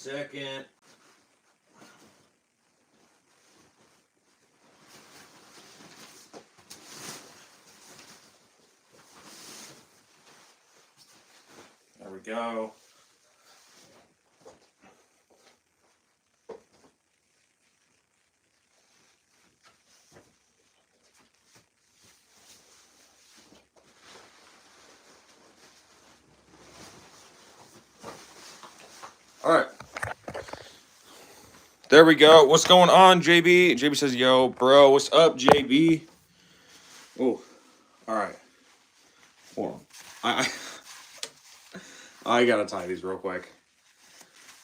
second. There we go. All right. There we go. What's going on, JB? JB says, yo, bro. What's up, JB? Oh, all right. Hold on. I gotta tie these real quick.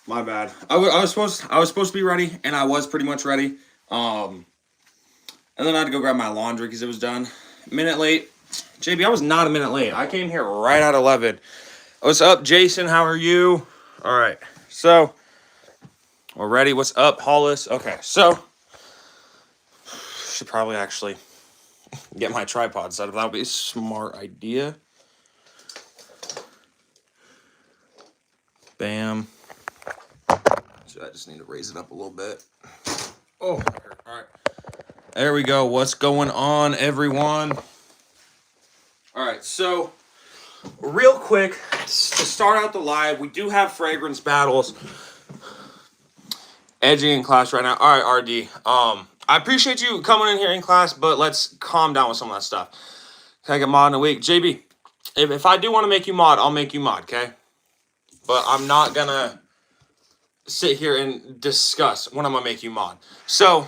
My bad. I was supposed to be ready, and I was pretty much ready. And then I had to go grab my laundry because it was done. A minute late. JB, I was not a minute late. I came here right at 11. What's up, Jason? How are you? All right. So, we're ready. What's up, Hollis? Okay, so should probably actually get my tripod set up. That would be a smart idea. Bam. So I just need to raise it up a little bit. Oh, all right. There we go. What's going on, everyone? All right, so real quick, to start out the live, we do have fragrance battles edging in class right now. All right, RD. I appreciate you coming in here in class, but let's calm down with some of that stuff. Can I get mod in a week? JB, if I do want to make you mod, I'll make you mod, okay? But I'm not going to sit here and discuss when I'm going to make you mod. So,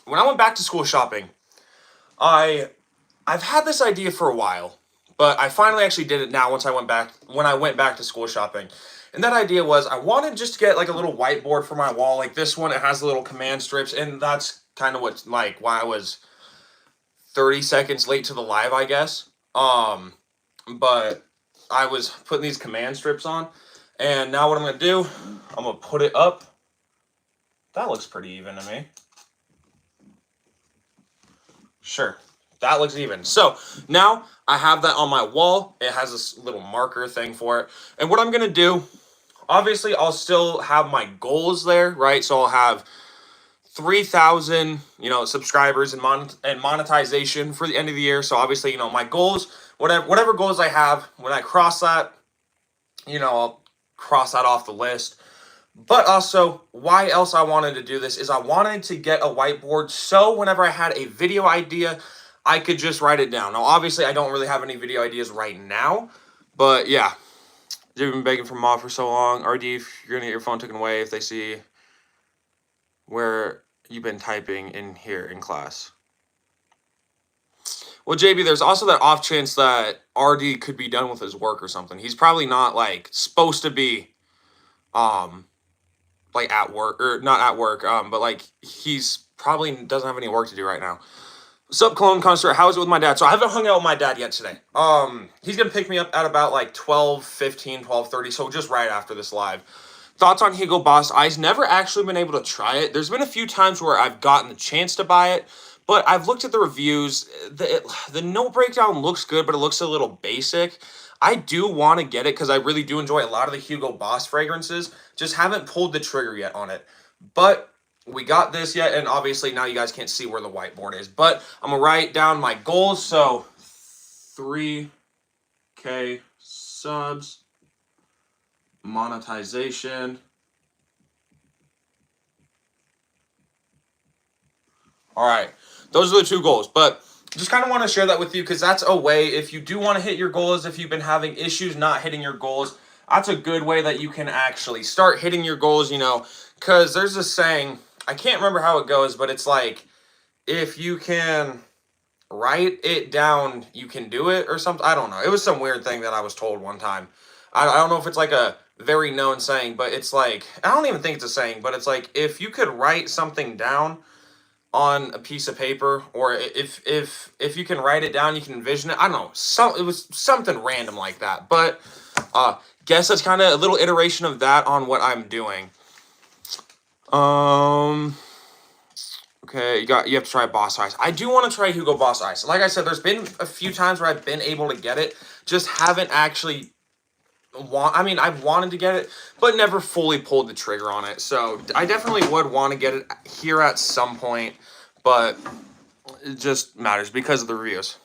when I went back to school shopping, I've had this idea for a while, but I finally actually did it now when I went back to school shopping. And that idea was I wanted just to get like a little whiteboard for my wall. Like this one, it has the little command strips, and that's kind of what's like why I was 30 seconds late to the live, I guess. But I was putting these command strips on, and now what I'm gonna do, I'm gonna put it up. That looks pretty even to me. Sure. That looks even. So now I have that on my wall. It has this little marker thing for it. And what I'm going to do, obviously I'll still have my goals there, right? So I'll have 3,000, subscribers and monetization for the end of the year. So obviously, my goals, whatever goals I have, when I cross that, I'll cross that off the list. But also, why else I wanted to do this is I wanted to get a whiteboard so whenever I had a video idea, I could just write it down. Now, obviously, I don't really have any video ideas right now, but yeah. You've been begging for mod for so long. RD, if you're going to get your phone taken away if they see where you've been typing in here in class. Well, JB, there's also that off chance that RD could be done with his work or something. He's probably not, supposed to be, at work, or not at work, but he's probably doesn't have any work to do right now. What's up, Clone Concert? How is it with my dad? So I haven't hung out with my dad yet today. He's gonna pick me up at about 12:15, 12:30, so just right after this live. Thoughts on Hugo Boss Ice? Never actually been able to try it. There's been a few times where I've gotten the chance to buy it, but I've looked at the reviews. The note breakdown looks good, but it looks a little basic. I do want to get it because I really do enjoy a lot of the Hugo Boss fragrances. Just haven't pulled the trigger yet on it. But we got this yet, and obviously now you guys can't see where the whiteboard is. But I'm going to write down my goals. So 3K subs, monetization. All right. Those are the two goals. But just kind of want to share that with you because that's a way, if you do want to hit your goals, if you've been having issues not hitting your goals, that's a good way that you can actually start hitting your goals, because there's a saying, I can't remember how it goes, but it's like, if you can write it down, you can do it or something. I don't know. It was some weird thing that I was told one time. I don't know if it's like a very known saying, but it's like, I don't even think it's a saying, but it's like, if you could write something down on a piece of paper, or if you can write it down, you can envision it. I don't know. It was something random like that, but guess that's kind of a little iteration of that on what I'm doing. Okay, you have to try Boss Ice. I do want to try Hugo Boss Ice. Like I said, there's been a few times where I've been able to get it, just haven't actually I wanted to get it, but never fully pulled the trigger on it. So I definitely would want to get it here at some point, but it just matters because of the reviews.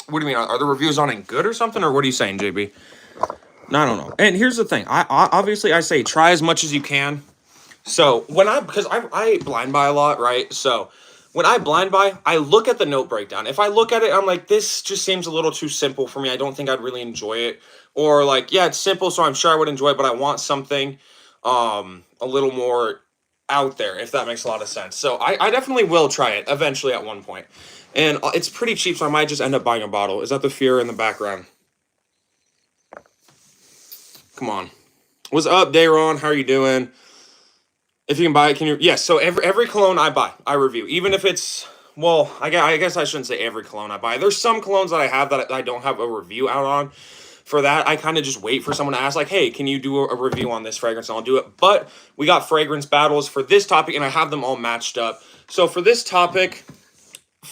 What do you mean? Are the reviews on it good or something, or what are you saying, JB? No, I don't know. And here's the thing. I obviously I say try as much as you can. So because I blind buy a lot, right? So when I blind buy, I look at the note breakdown. If I look at it, I'm like, this just seems a little too simple for me. I don't think I'd really enjoy it. Or like, yeah, it's simple, so I'm sure I would enjoy it, but I want something a little more out there, if that makes a lot of sense. So I definitely will try it eventually at one point. And it's pretty cheap, so I might just end up buying a bottle. Is that the fear in the background? Come on. What's up, Dayron? How are you doing? If you can buy it, can you? Yes. So every cologne I buy, I review, even if it's I guess I shouldn't say every cologne I buy. There's some colognes that I have that I don't have a review out on. For that, I kind of just wait for someone to ask, like, hey, can you do a review on this fragrance? And I'll do it. But we got fragrance battles for this topic, and I have them all matched up. So for this topic,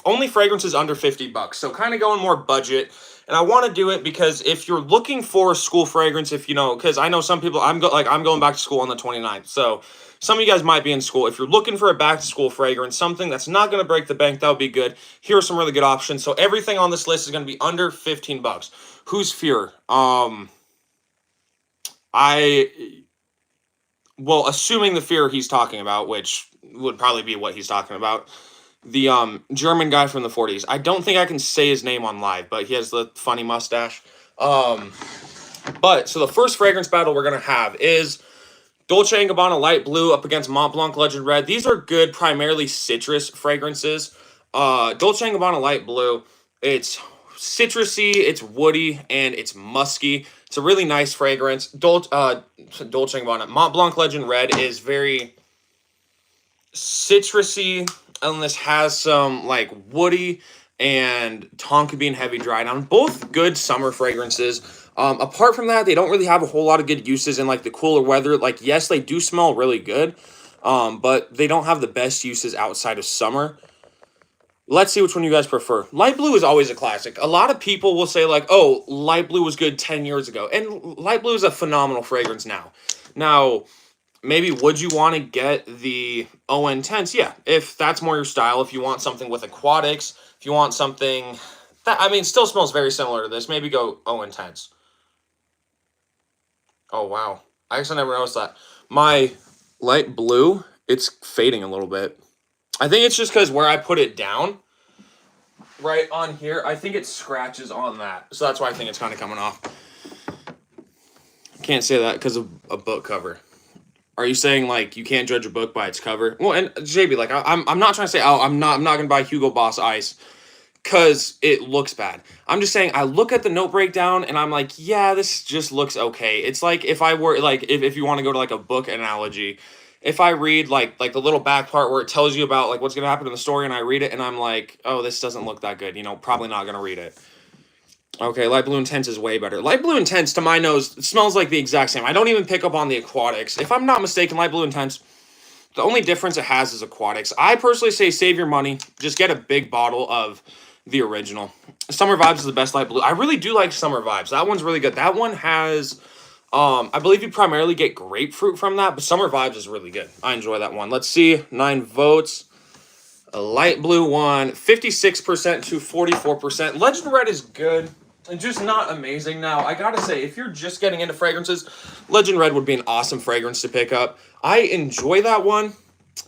only fragrances under $50. So kind of going more budget. And I want to do it because if you're looking for a school fragrance, if you know, because I know some people, I'm going back to school on the 29th. So some of you guys might be in school. If you're looking for a back to school fragrance, something that's not going to break the bank, that would be good. Here are some really good options. So everything on this list is going to be under $15. Who's fear? Assuming the fear he's talking about, which would probably be what he's talking about, the German guy from the 40s. I don't think I can say his name on live, but he has the funny mustache. But so the first fragrance battle we're gonna have is Dolce & Gabbana Light Blue up against Mont Blanc Legend Red. These are good, primarily citrus fragrances. Dolce & Gabbana Light Blue, it's citrusy, it's woody, and it's musky. It's a really nice fragrance. Dolce & Gabbana Mont Blanc Legend Red is very citrusy, and this has some like woody and tonka bean heavy dry down. Both good summer fragrances. Apart from that, they don't really have a whole lot of good uses in like the cooler weather. Like, yes, they do smell really good, but they don't have the best uses outside of summer. Let's see which one you guys prefer. Light blue is always a classic. A lot of people will say like, oh, light blue was good 10 years ago. And light blue is a phenomenal fragrance now. Now, maybe would you want to get the O Intense? Yeah, if that's more your style. If you want something with aquatics, if you want something that, I mean, still smells very similar to this, maybe go O Intense. Oh, wow. I actually never noticed that. My light blue, it's fading a little bit. I think it's just because where I put it down, right on here, I think it scratches on that. So that's why I think it's kind of coming off. Can't say that because of a book cover. Are you saying like you can't judge a book by its cover? Well, and JB, like I'm not trying to say I'm not gonna buy Hugo Boss Ice because it looks bad. I'm just saying I look at the note breakdown and I'm like, yeah, this just looks okay. It's like if I were like if you want to go to like a book analogy, if I read like the little back part where it tells you about like what's gonna happen in the story and I read it and I'm like, oh, this doesn't look that good. You know, probably not gonna read it. Okay, Light Blue Intense is way better. Light Blue Intense, to my nose, it smells like the exact same. I don't even pick up on the aquatics. If I'm not mistaken, Light Blue Intense, the only difference it has is aquatics. I personally say save your money. Just get a big bottle of the original. Summer Vibes is the best Light Blue. I really do like Summer Vibes. That one's really good. That one has, I believe you primarily get grapefruit from that, but Summer Vibes is really good. I enjoy that one. Let's see, 9 votes. A light blue one, 56% to 44%. Legend Red is good. And just not amazing. Now, I gotta say, if you're just getting into fragrances, Legend Red would be an awesome fragrance to pick up. I enjoy that one,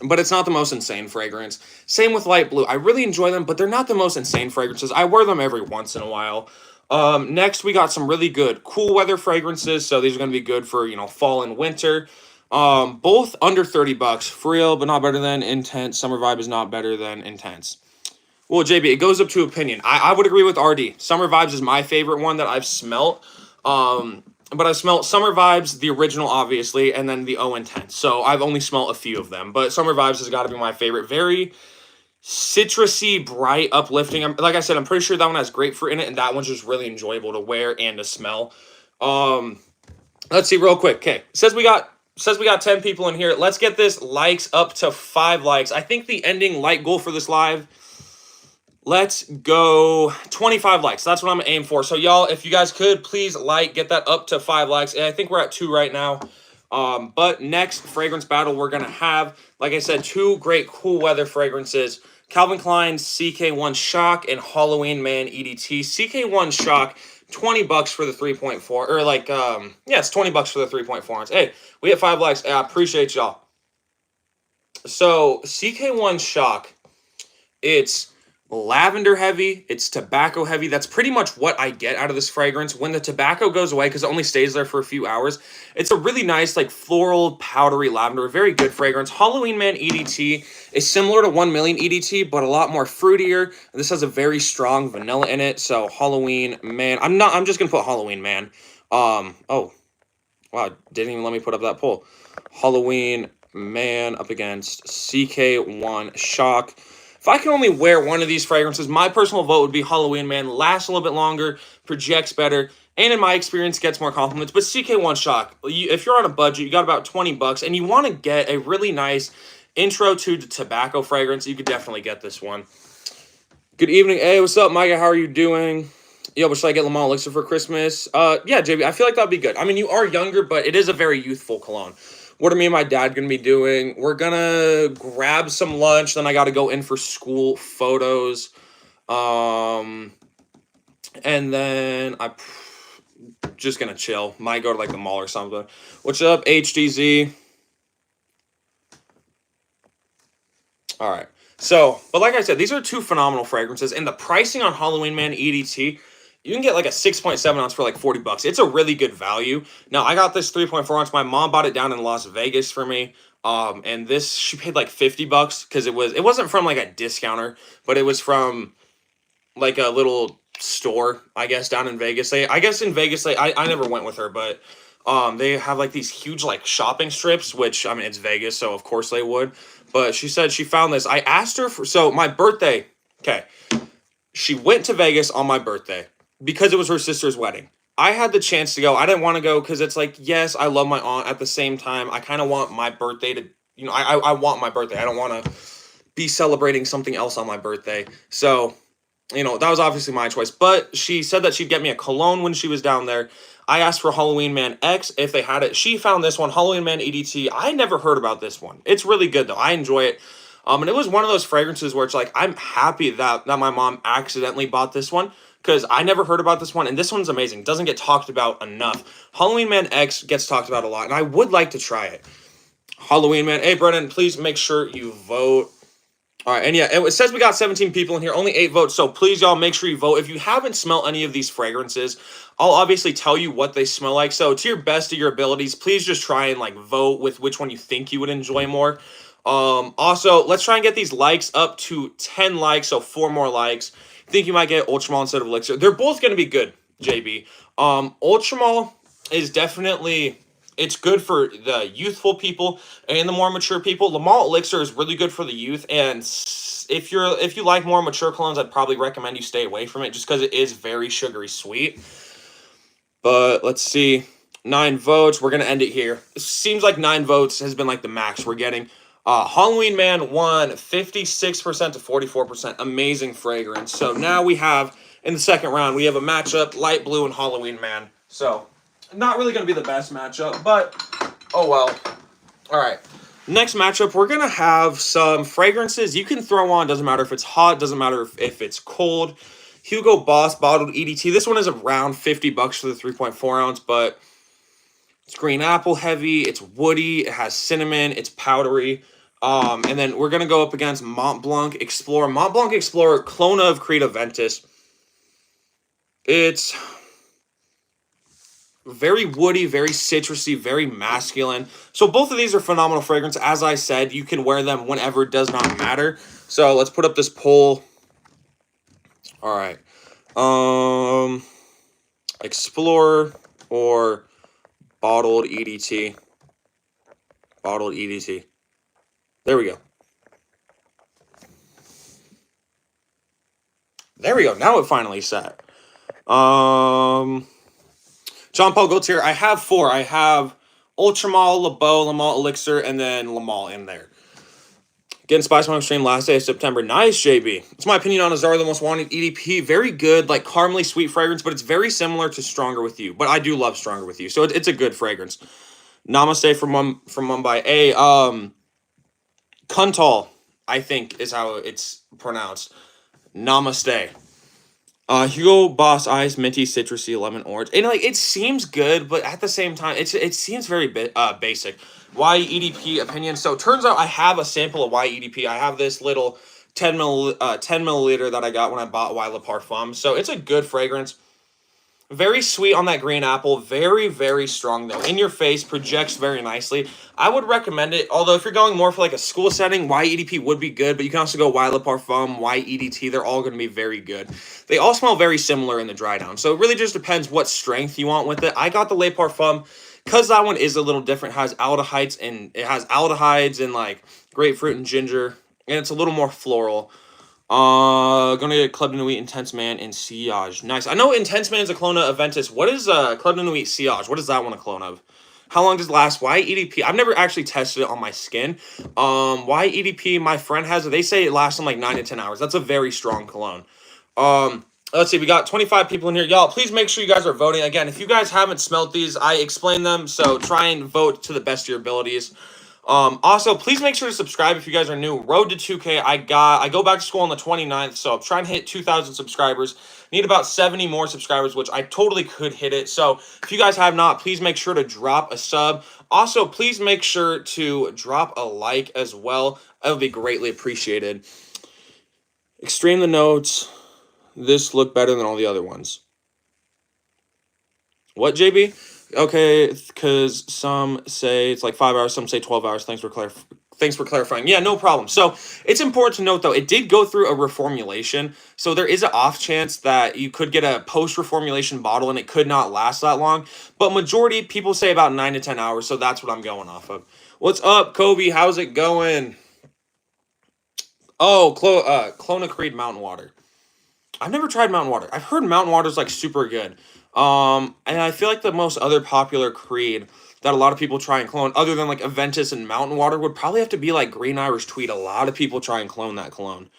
but it's not the most insane fragrance. Same with Light Blue. I really enjoy them, but they're not the most insane fragrances. I wear them every once in a while. Next, we got some really good cool weather fragrances. So these are going to be good for, you know, fall and winter. Both under $30. Real, but not better than Intense. Summer Vibe is not better than Intense. Well, JB, it goes up to opinion. I would agree with RD. Summer Vibes is my favorite one that I've smelt. But I've smelt Summer Vibes, the original, obviously, and then the O Intense. So I've only smelt a few of them. But Summer Vibes has got to be my favorite. Very citrusy, bright, uplifting. Like I said, I'm pretty sure that one has grapefruit in it, and that one's just really enjoyable to wear and to smell. Let's see real quick. Okay, says we got 10 people in here. Let's get this likes up to 5 likes. I think the ending like goal for this live Let's go 25 likes. That's what I'm aiming for. So y'all, if you guys could, please get that up to 5 likes. And I think we're at 2 right now. But next fragrance battle, we're going to have, like I said, 2 great cool weather fragrances. Calvin Klein's CK1 Shock and Halloween Man EDT. CK1 Shock, $20 for the 3.4, or yeah, it's $20 for the 3.4 ounce. Hey, we hit 5 likes. I appreciate y'all. So CK1 Shock, it's lavender heavy, it's tobacco heavy. That's pretty much what I get out of this fragrance. When the tobacco goes away, because it only stays there for a few hours, it's a really nice, like, floral, powdery lavender. Very good fragrance. Halloween Man EDT is similar to 1 Million EDT, but a lot more fruitier. This has a very strong vanilla in it. So Halloween Man, I'm just gonna put Halloween Man. Oh, wow, didn't even let me put up that poll. Halloween Man up against CK1 Shock. If I can only wear one of these fragrances, my personal vote would be Halloween Man. Lasts a little bit longer, projects better, and in my experience, gets more compliments. But CK1 Shock, if you're on a budget, you got about $20, and you want to get a really nice intro to the tobacco fragrance, you could definitely get this one. Good evening. Hey, what's up, Micah? How are you doing? Yo, but should I get Le Mans Elixir for Christmas? Yeah, JB, I feel like that'd be good. I mean, you are younger, but it is a very youthful cologne. What are me and my dad gonna be doing? We're gonna grab some lunch, then I gotta go in for school photos. And then I'm just gonna chill. Might go to like the mall or something. What's up, HDZ? All right. So, but like I said, these are 2 phenomenal fragrances, and the pricing on Halloween Man EDT, you can get like a 6.7 ounce for like $40. It's a really good value. Now, I got this 3.4 ounce. My mom bought it down in Las Vegas for me. And this, she paid like $50 because it wasn't from like a discounter, but it was from like a little store, I guess, down in Vegas. I guess in Vegas, I never went with her, but they have like these huge like shopping strips, which, I mean, it's Vegas, so of course they would. But she said she found this. I asked her so my birthday. Okay, she went to Vegas on my birthday because it was her sister's wedding. I had the chance to go. I didn't want to go because it's like, yes, I love my aunt. At the same time, I kind of want my birthday to, I want my birthday. I don't want to be celebrating something else on my birthday. So, that was obviously my choice. But she said that she'd get me a cologne when she was down there. I asked for Halloween Man X if they had it. She found this one, Halloween Man EDT. I never heard about this one. It's really good, though. I enjoy it. And it was one of those fragrances where it's like, I'm happy that my mom accidentally bought this one because I never heard about this one. And this one's amazing. It doesn't get talked about enough. Halloween Man X gets talked about a lot, and I would like to try it. Halloween Man. Hey, Brennan, please make sure you vote. All right, and yeah, it says we got 17 people in here, only 8 votes, so please, y'all, make sure you vote. If you haven't smelled any of these fragrances, I'll obviously tell you what they smell like, so to your best of your abilities, please just try and, like, vote with which one you think you would enjoy more. Also, let's try and get these likes up to 10 likes, so 4 more likes. Think you might get Ultramall instead of Elixir. They're both going to be good, JB. Ultramall is definitely... It's good for the youthful people and the more mature people. Le Mans Elixir is really good for the youth, and if you like more mature colognes, I'd probably recommend you stay away from it just because it is very sugary sweet. But let's see, 9 votes. We're gonna end it here. It seems like 9 votes has been like the max we're getting. Halloween Man won 56% to 44%. Amazing fragrance. So now we have in the second round we have a matchup: Light Blue and Halloween Man. So. Not really going to be the best matchup, but oh well. All right. Next matchup, we're going to have some fragrances you can throw on. Doesn't matter if it's hot. Doesn't matter if it's cold. Hugo Boss Bottled EDT. This one is around $50 for the 3.4 ounce, but it's green apple heavy. It's woody. It has cinnamon. It's powdery. And then we're going to go up against Mont Blanc Explorer. Mont Blanc Explorer, clone of Creed Aventus. It's... very woody, very citrusy, very masculine. So both of these are phenomenal fragrance. As I said, you can wear them whenever, it does not matter. So let's put up this poll. All right. Explorer or Bottled EDT. Bottled EDT. There we go. There we go. Now it finally set. John Paul Gaultier, I have 4. I have Ultramall, Le Beau, Le Mans Elixir, and then Le Mans in there. Getting Spice on Extreme last day of September. Nice, JB. It's my opinion on Azara, the most wanted EDP. Very good, like caramely sweet fragrance, but it's very similar to Stronger With You. But I do love Stronger With You, so it's a good fragrance. Namaste from Mumbai. Kuntal, I think is how it's pronounced. Namaste. Hugo Boss Ice, minty, citrusy, lemon, orange. And like it seems good, but at the same time, it seems very basic. YEDP opinion. So it turns out I have a sample of YEDP. I have this little 10 milliliter that I got when I bought Y Le Parfum. So it's a good fragrance. Very sweet on that green apple. Very, very strong, though. In your face, projects very nicely. I would recommend it, although if you're going more for like a school setting, YEDP would be good, but you can also go Y Le Parfum, YEDT. They're all going to be very good. They all smell very similar in the dry down, so it really just depends what strength you want with it. I got the Le Parfum because that one is a little different. It has aldehydes and like grapefruit and ginger, and it's a little more floral. Gonna get Club de Nuit Intense Man and Sillage. Nice. I know Intense Man is a clone of Aventus. What is Club de Nuit Sillage? What is that one a clone of? How long does it last? YEDP. I've never actually tested it on my skin. YEDP, my friend has it. They say it lasts them like 9 to 10 hours. That's a very strong cologne. Let's see. We got 25 people in here. Y'all, please make sure you guys are voting. Again, if you guys haven't smelt these, I explain them. So try and vote to the best of your abilities. Also, please make sure to subscribe if you guys are new. Road to 2K. I go back to school on the 29th, so I'm trying to hit 2,000 subscribers. Need about 70 more subscribers, which I totally could hit it. So if you guys have not, please make sure to drop a sub. Also, please make sure to drop a like as well. That would be greatly appreciated. Extreme the notes. This look better than all the other ones. What, JB? Okay, because some say it's like 5 hours, some say 12 hours. Thanks for clarifying. Yeah, no problem. So it's important to note, though, it did go through a reformulation. So there is an off chance that you could get a post-reformulation bottle and it could not last that long. But majority, people say about 9 to 10 hours. So that's what I'm going off of. What's up, Kobe? How's it going? Oh, Clona Creed Mountain Water. I've never tried Mountain Water. I've heard Mountain Water is like super good. And I feel like the most other popular Creed that a lot of people try and clone, other than like Aventus and Mountain Water, would probably have to be like Green Irish Tweed. A lot of people try and clone that cologne.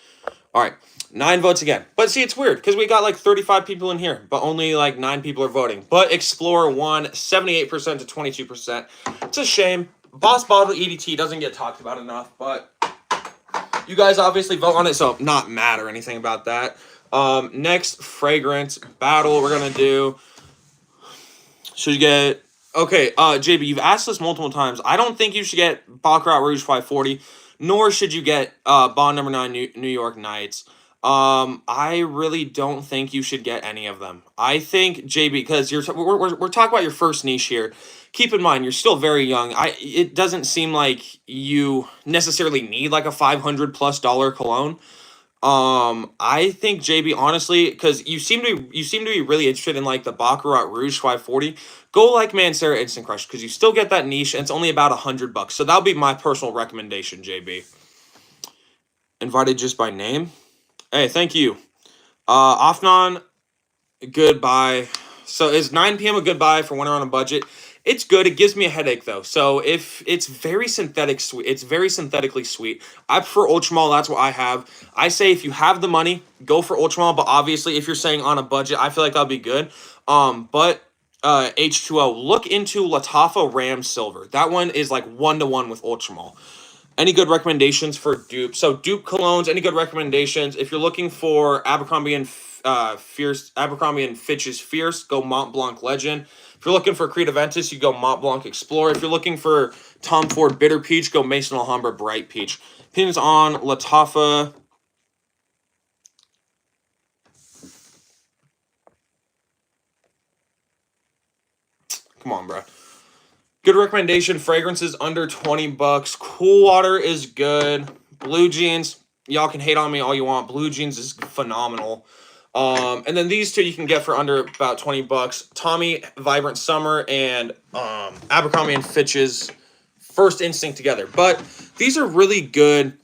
All right, 9 votes again. But see, it's weird because we got like 35 people in here, but only like 9 people are voting. But Explorer won 78% to 22%. It's a shame. Boss Bottle EDT doesn't get talked about enough, but you guys obviously vote on it, so not mad or anything about that. Next fragrance battle we're gonna do. Should you get JB, you've asked this multiple times. I don't think you should get Baccarat Rouge 540, nor should you get Bond number 9 New York Nights. I really don't think you should get any of them. I think JB, because we're talking about your first niche here. Keep in mind you're still very young. It doesn't seem like you necessarily need like a $500+ cologne. I think JB, honestly, because you seem to be really interested in like the Baccarat Rouge 540. Go like Mancera Instant Crush because you still get that niche and it's only about $100. So that'll be my personal recommendation, JB. Invited just by name. Hey, thank you. Afnan, goodbye. So is 9 p.m. a goodbye for when we're on a budget? It's good. It gives me a headache though. So if it's very synthetic sweet, it's very synthetically sweet. I prefer Ultramall. That's what I have. I say if you have the money, go for Ultramall. But obviously, if you're saying on a budget, I feel like that'll be good. But H2O, look into Lattafa Ram Silver. That one is like 1-to-1 with Ultramall. Any good recommendations for dupe? So dupe colognes. Any good recommendations? If you're looking for Abercrombie and Fitch's Fierce, go Mont Blanc Legend. If you're looking for Creed Aventus, you go Mont Blanc Explorer. If you're looking for Tom Ford Bitter Peach, go Maison Alhambra Bright Peach. Opinions on Lattafa. Come on, bro. Good recommendation. Fragrances under $20. Cool Water is good. Blue Jeans. Y'all can hate on me all you want. Blue Jeans is phenomenal. And then these two you can get for under about $20. Tommy Vibrant Summer and Abercrombie and Fitch's First Instinct together. But these are really good.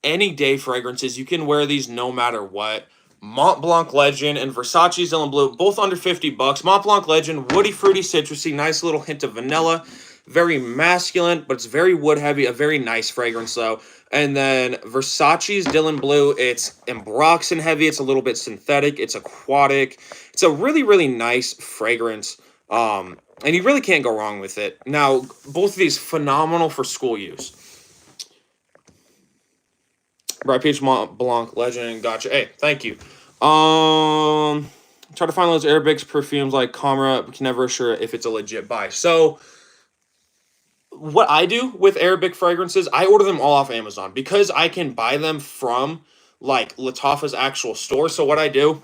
Any day fragrances. You can wear these no matter what. Mont Blanc Legend and Versace Zillion Blue, both under $50. Mont Blanc Legend, woody, fruity, citrusy, nice little hint of vanilla. very masculine, but it's very wood heavy, a very nice fragrance though. And then Versace's Dylan Blue, it's ambroxan heavy, it's a little bit synthetic, it's aquatic. It's a really, really nice fragrance. And you really can't go wrong with it. Now, both of these phenomenal for school use. Bright Peach Mont Blanc Legend, gotcha. Hey, thank you. Try to find those Arabics perfumes like Camera, but can never assure if it's a legit buy. So, what I do with Arabic fragrances, I order them all off Amazon because I can buy them from like Lattafa's actual store. So, what I do,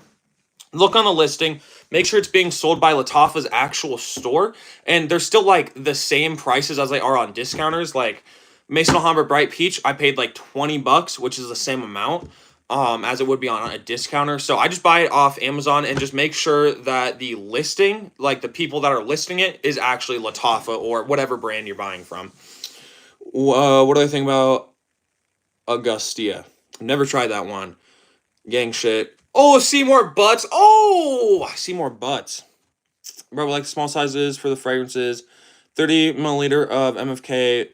look on the listing, make sure it's being sold by Lattafa's actual store, and they're still like the same prices as they are on discounters. Like Maison Alhambra Bright Peach, I paid like $20, which is the same amount as it would be on a discounter. So I just buy it off Amazon and just make sure that the listing, like the people that are listing it, is actually Lattafa or whatever brand you're buying from. What do I think about Augustia? Never tried that one. Gang shit. Oh, Seymour Butts. Oh, Seymour Butts. Bro, like the small sizes for the fragrances. 30 milliliter of MFK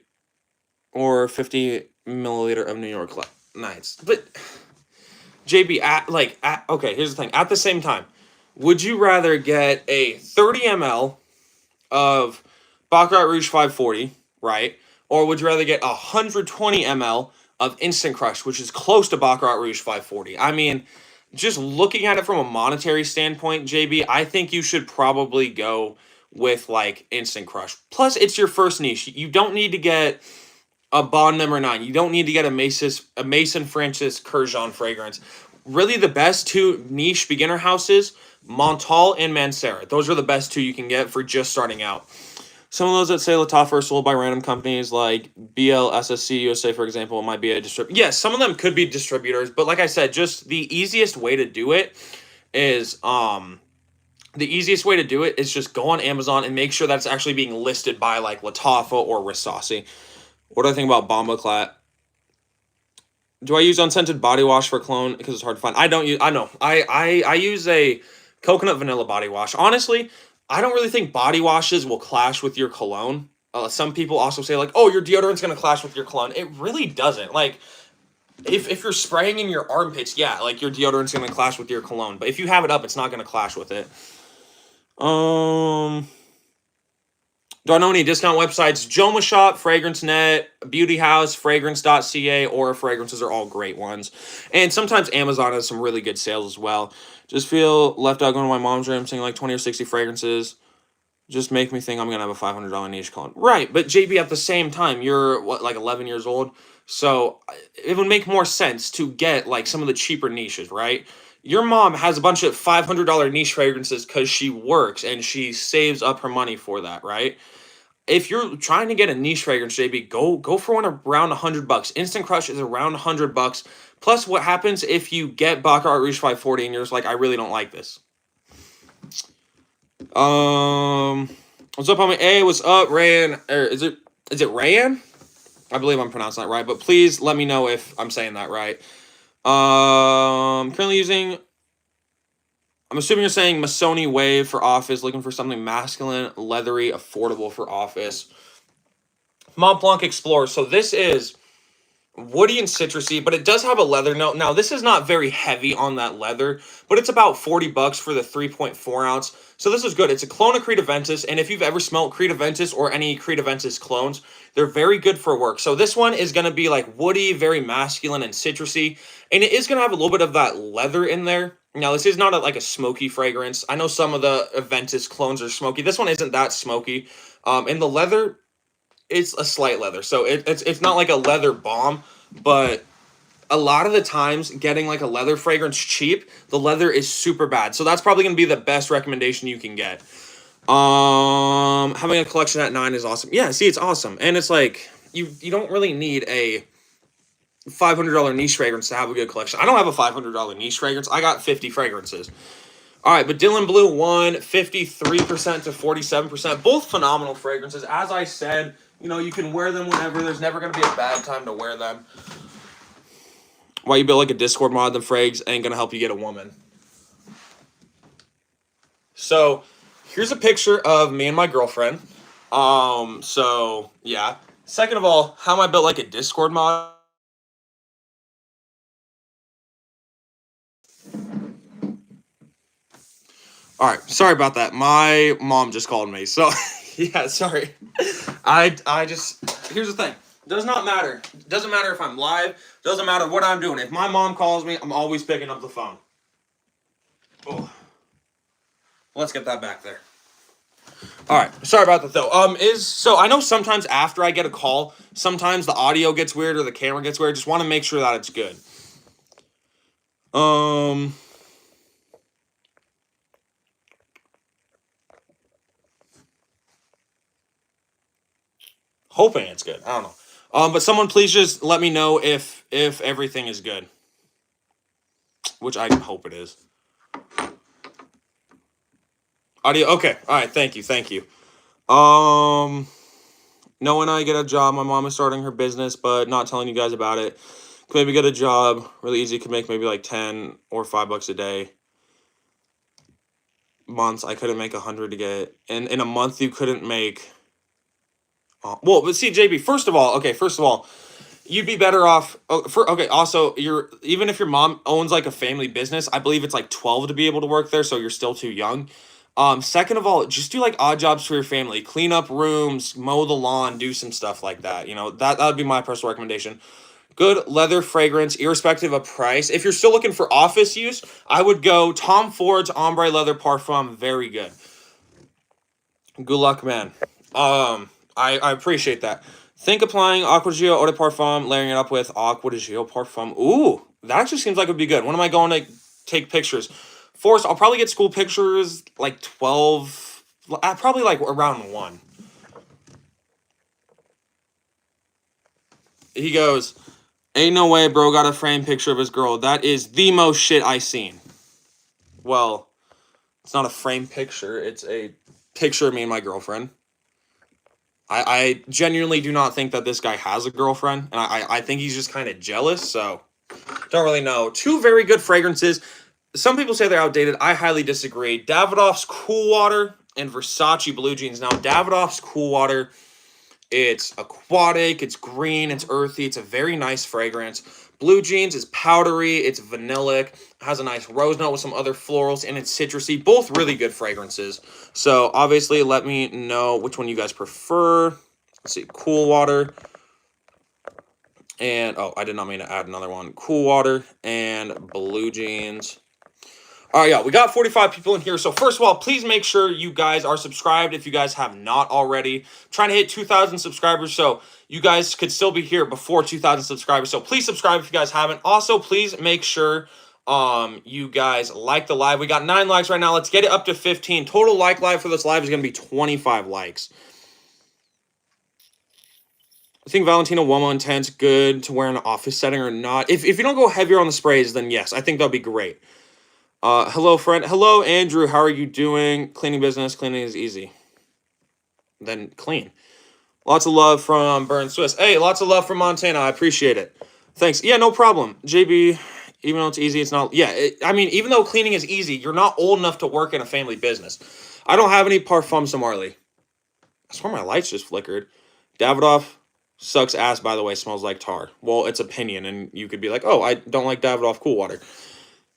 or 50 milliliter of New York Nights. But JB, okay, here's the thing. At the same time, would you rather get a 30 ml of Baccarat Rouge 540, right? Or would you rather get 120 ml of Instant Crush, which is close to Baccarat Rouge 540? I mean, just looking at it from a monetary standpoint, JB, I think you should probably go with like Instant Crush. Plus, it's your first niche. You don't need to get a Bond number 9. You don't need to get a Mason Francis Kurkdjian fragrance. Really, the best two niche beginner houses, Montal and Mancera. Those are the best two you can get for just starting out. Some of those that say Lattafa are sold by random companies like BLSSC USA, for example, might be a distributor. Yes, some of them could be distributors, but like I said, just the easiest way to do it is just go on Amazon and make sure that's actually being listed by like Lattafa or Risasi. What do I think about Bombaclat? Do I use unscented body wash for cologne because it's hard to find? I don't use. I know. I use a coconut vanilla body wash. Honestly, I don't really think body washes will clash with your cologne. Some people also say like, oh, your deodorant's gonna clash with your cologne. It really doesn't. Like, if you're spraying in your armpits, yeah, like your deodorant's gonna clash with your cologne. But if you have it up, it's not gonna clash with it. Do I know any discount websites? Joma Shop, Fragrance Net, Beauty House, Fragrance.ca, or Fragrances are all great ones. And sometimes Amazon has some really good sales as well. Just feel left out going to my mom's room saying like 20 or 60 fragrances. Just make me think I'm going to have a $500 niche cologne. Right, but JB, at the same time, you're, what, like 11 years old? So it would make more sense to get like some of the cheaper niches, right? Your mom has a bunch of $500 niche fragrances because she works and she saves up her money for that, right? If you're trying to get a niche fragrance, JB, go for one around $100. Instant Crush is around $100. Plus, what happens if you get Baccarat Rouge 540 and you're just like, I really don't like this? What's up, homie? Hey, what's up, Rayan? Is it Rayan? I believe I'm pronouncing that right, but please let me know if I'm saying that right. Currently using, I'm assuming you're saying Missoni Wave for office, looking for something masculine, leathery, affordable for office. Mont Blanc Explorer. So this is woody and citrusy, but it does have a leather note. Now, this is not very heavy on that leather, but it's about $40 for the 3.4 ounce. So this is good. It's a clone of Creed Aventus, and if you've ever smelled Creed Aventus or any Creed Aventus clones, they're very good for work. So this one is going to be like woody, very masculine and citrusy, and it is going to have a little bit of that leather in there. Now, this is not like a smoky fragrance. I know some of the Aventus clones are smoky. This one isn't that smoky. And the leather, it's a slight leather. So it's not like a leather bomb, but a lot of the times getting like a leather fragrance cheap, the leather is super bad. So that's probably going to be the best recommendation you can get. Having a collection at 9 is awesome. Yeah, see, it's awesome. And it's like, you don't really need a $500 niche fragrance to have a good collection. I don't have a $500 niche fragrance. I got 50 fragrances. All right, but Dylan Blue won 53% to 47%. Both phenomenal fragrances. As I said, you can wear them whenever. There's never going to be a bad time to wear them. Why you build like a Discord mod, the frags ain't going to help you get a woman. So, here's a picture of me and my girlfriend. So yeah. Second of all, how am I built like a Discord mod? All right, sorry about that. My mom just called me. So yeah, sorry. I just here's the thing. Does not matter. Doesn't matter if I'm live. Doesn't matter what I'm doing. If my mom calls me, I'm always picking up the phone. Oh, let's get that back there. All right, sorry about that though. Is so I know sometimes after I get a call, sometimes the audio gets weird or the camera gets weird. Just want to make sure that it's good. Um, hoping it's good. I don't know. But someone please just let me know if everything is good, which I hope it is. Audio. Okay. All right. Thank you. Thank you. Um, no, when I get a job, my mom is starting her business, but not telling you guys about it. Could maybe get a job really easy. Could make maybe like 10 or $5 a day. Months I couldn't make 100 to get, and in a month you couldn't make. Well, but see, JB. First of all, you'd be better off. Okay. Also, you're even if your mom owns like a family business, I believe it's like 12 to be able to work there, so you're still too young. Second of all, just do like odd jobs for your family, clean up rooms, mow the lawn, do some stuff like that. You know that would be my personal recommendation. Good leather fragrance, irrespective of price. If you're still looking for office use, I would go Tom Ford's Ombre Leather Parfum. Very good. Good luck, man. I appreciate that. Think applying Aqua Gio Eau de Parfum, layering it up with Aqua Gio Parfum. Ooh, that actually seems like it would be good. When am I going to take pictures? Forrest, I'll probably get school pictures like 12, probably like around 1. He goes, ain't no way, bro, got a framed picture of his girl. That is the most shit I seen. Well, it's not a framed picture. It's a picture of me and my girlfriend. I genuinely do not think that this guy has a girlfriend, and I think he's just kind of jealous, so don't really know. Two very good fragrances. Some people say they're outdated. I highly disagree. Davidoff's Cool Water and Versace Blue Jeans. Now, Davidoff's Cool Water, it's aquatic, it's green, it's earthy, it's a very nice fragrance. Blue Jeans is powdery, it's vanillic, has a nice rose note with some other florals, and it's citrusy. Both really good fragrances. So obviously, let me know which one you guys prefer. Let's see, Cool Water. And, oh, I did not mean to add another one. Cool Water and Blue Jeans. All right, yeah, we got 45 people in here. So first of all, please make sure you guys are subscribed if you guys have not already. I'm trying to hit 2,000 subscribers, so you guys could still be here before 2,000 subscribers. So please subscribe if you guys haven't. Also, please make sure you guys like the live. We got 9 likes right now. Let's get it up to 15. Total live for this live is going to be 25 likes. I think Valentino Uomo Intense good to wear in an office setting or not. If you don't go heavier on the sprays, then yes, I think that'll be great. Hello, friend. Hello, Andrew. How are you doing? Cleaning business. Cleaning is easy. Then clean. Lots of love from Burn Swiss. Hey, lots of love from Montana. I appreciate it. Thanks. Yeah, no problem. JB, even though it's easy, it's not. Yeah, I mean, even though cleaning is easy, you're not old enough to work in a family business. I don't have any parfums, Marley. I swear my lights just flickered. Davidoff sucks ass, by the way, smells like tar. Well, it's opinion, and you could be like, oh, I don't like Davidoff Cool Water.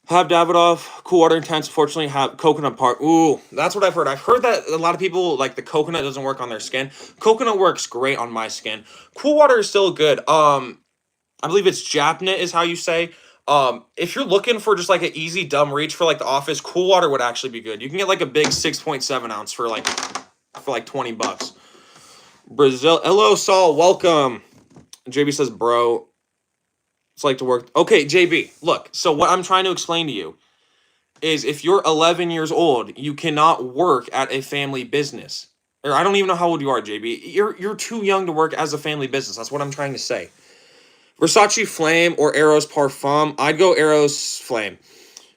Have Davidoff Cool Water Intense. Fortunately, have coconut part. Ooh, that's what I've heard. I've heard that a lot of people like the coconut doesn't work on their skin. Coconut works great on my skin. Cool Water is still good. I believe it's Japnit is how you say. If you're looking for just like an easy dumb reach for like the office, Cool Water would actually be good. You can get like a big 6.7 ounce for like $20. Brazil. Hello, Saul. Welcome. JB says, bro. It's like to work. Okay, JB, look. So what I'm trying to explain to you is if you're 11 years old, you cannot work at a family business. Or I don't even know how old you are, JB. You're too young to work as a family business. That's what I'm trying to say. Versace Flame or Eros Parfum. I'd go Eros Flame.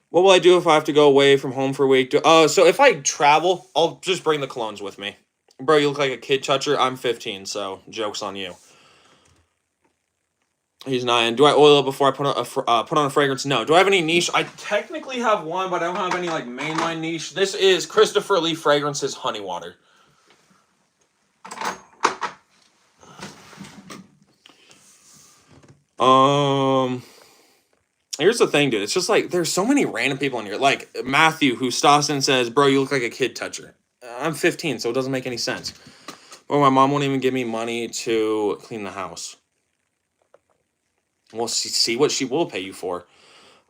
What will I do if I have to go away from home for a week? So if I travel, I'll just bring the colognes with me. Bro, you look like a kid toucher. I'm 15, so joke's on you. He's 9. Do I oil it before I put on a fragrance? No. Do I have any niche? I technically have one, but I don't have any like mainline niche. This is Christopher Lee Fragrances Honey Water. Here's the thing, dude. It's just like there's so many random people in here. Like Matthew, who stops and says, "Bro, you look like a kid toucher." I'm 15, so it doesn't make any sense. Or my mom won't even give me money to clean the house. We'll see what she will pay you for.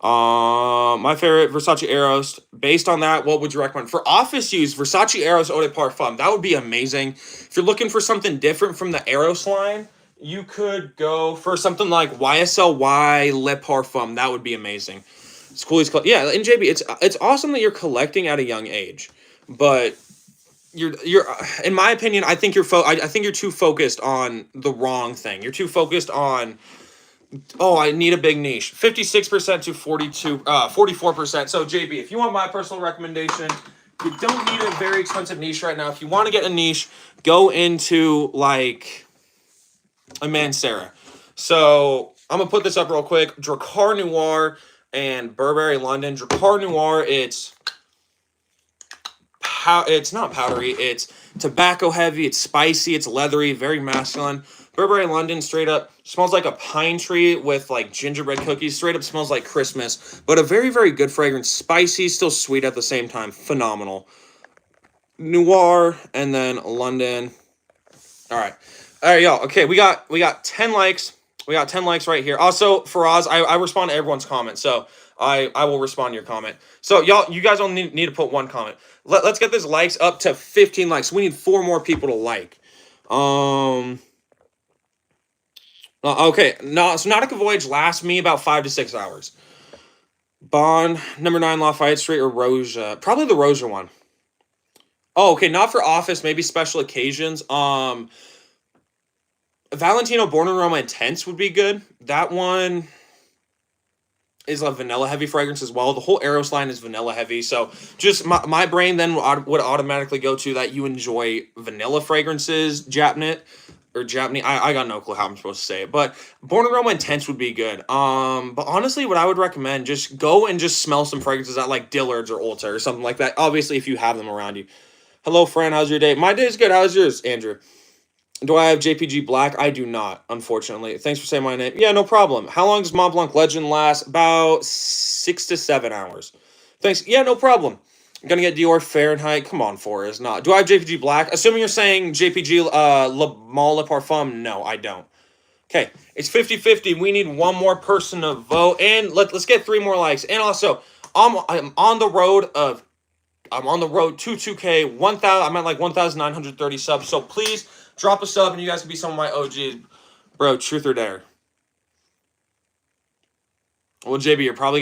My favorite Versace Eros. Based on that, what would you recommend for office use? Versace Eros Eau de Parfum. That would be amazing. If you're looking for something different from the Eros line, you could go for something like YSL Le Parfum. That would be amazing. It's cool. Yeah, and JB, it's awesome that you're collecting at a young age, but you're in my opinion, I think I think you're too focused on the wrong thing. You're too focused on, oh, I need a big niche. 56% to 44%. So JB, if you want my personal recommendation, you don't need a very expensive niche right now. If you want to get a niche, go into like a Mancera. So I'm gonna put this up real quick. Dracar Noir and Burberry London. Dracar Noir, it's not powdery, it's tobacco heavy, it's spicy, it's leathery, very masculine. Burberry London straight up smells like a pine tree with like gingerbread cookies. Straight up smells like Christmas, but a very, very good fragrance. Spicy, still sweet at the same time. Phenomenal. Noir and then London. All right, y'all. Okay, we got 10 likes. We got 10 likes right here. Also, Faraz, I respond to everyone's comment, so I will respond to your comment. So y'all, you guys only need to put one comment. Let's get this likes up to 15 likes. We need 4 more people to like. Okay, no, so Nautica Voyage lasts me about 5 to 6 hours. Bond, number 9 Lafayette Street or Roja? Probably the Roja one. Oh, okay, not for office, maybe special occasions. Valentino Born in Roma Intense would be good. That one is a vanilla heavy fragrance as well. The whole Eros line is vanilla heavy. So just my brain then would automatically go to that you enjoy vanilla fragrances, Japnit or Japney. I got no clue how I'm supposed to say it, but Born in Roma Intense would be good. But honestly, what I would recommend, just go and just smell some fragrances at like Dillard's or Ulta or something like that. Obviously, if you have them around you. Hello, friend. How's your day? My day's good. How's yours, Andrew? Do I have JPG Black? I do not, unfortunately. Thanks for saying my name. Yeah, no problem. How long does Mont Blanc Legend last? About 6 to 7 hours. Thanks. Yeah, no problem. I'm gonna get Dior Fahrenheit. Come on, Forrest. Not. Do I have JPG Black? Assuming you're saying JPG Le Male Le Parfum. No, I don't. Okay, it's 50-50. We need one more person to vote. And let's get 3 more likes. And also, I'm on the road to 2K, 1,000. I'm at like 1,930 subs. So please drop a sub, and you guys can be some of my OGs, bro. Truth or dare? Well, JB, you're probably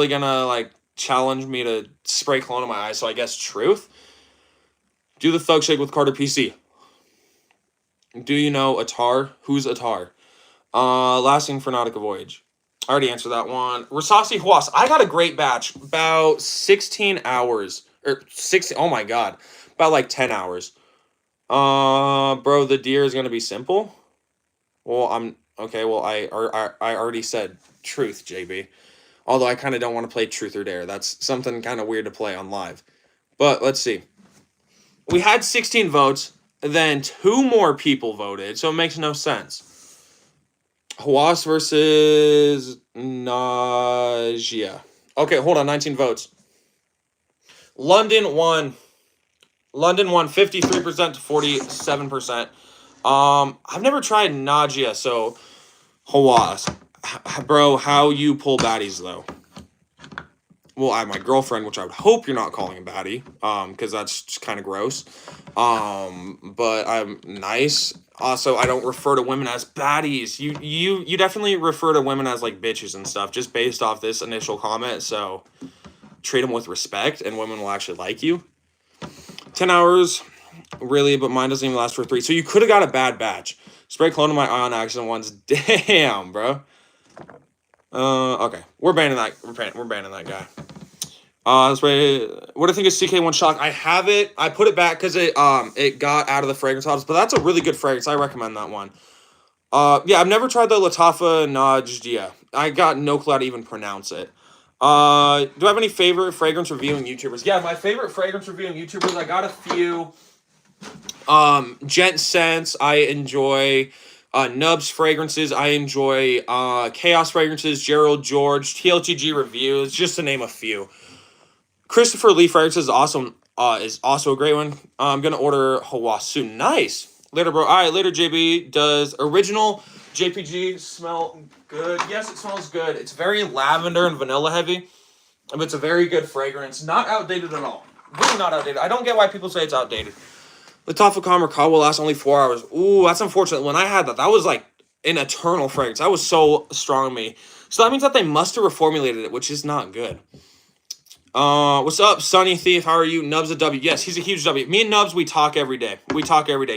gonna like challenge me to spray cologne in my eyes. So I guess truth. Do the thug shake with Carter PC. Do you know Atar? Who's Atar? Lasting for Nautica Voyage. I already answered that one. Rasasi Huas. I got a great batch. About 16 hours. Or 16. Oh my god. About like 10 hours. Bro, the deer is gonna be simple. Well, I'm okay. Well, I already said truth, JB. Although I kind of don't want to play truth or dare. That's something kind of weird to play on live. But let's see. We had 16 votes. Then 2 more people voted, so it makes no sense. Hawass versus Najia. Okay, hold on. 19 votes. London won 53% to 47%. I've never tried Najia, so Hawass. Bro, how you pull baddies though? Well, I have my girlfriend, which I would hope you're not calling a baddie, because that's just kind of gross. But I'm nice. Also, I don't refer to women as baddies. You definitely refer to women as like bitches and stuff, just based off this initial comment. So treat them with respect, and women will actually like you. 10 hours, really, but mine doesn't even last for 3. So you could have got a bad batch. Spray clone in my eye on accident once. Damn, bro. Okay, we're banning that. We're banning that guy. Spray. What do I think is CK1 Shock? I have it. I put it back because it got out of the fragrance bottles, but that's a really good fragrance. I recommend that one. Yeah, I've never tried the Latafa Najdia. I got no clue how to even pronounce it. Do I have any favorite fragrance reviewing YouTubers? Yeah, my favorite fragrance reviewing YouTubers, I got a few. Gent Sense, I enjoy. Nubs fragrances, I enjoy. Chaos fragrances, Gerald George, TLTG reviews, just to name a few. Christopher Lee fragrances is also a great one. I'm gonna order Hawasu. Nice. Later, bro. All right, later, JB. Does original JPG smell good? Yes, it smells good. It's very lavender and vanilla heavy. It's a very good fragrance. Not outdated at all. Really not outdated. I don't get why people say it's outdated. The Tafakam Car will last only 4 hours. Ooh, that's unfortunate. When I had that was like an eternal fragrance. That was so strong to me. So that means that they must have reformulated it, which is not good. What's up, Sunny Thief? How are you? Nubs a W. Yes, he's a huge W. Me and Nubs, we talk every day.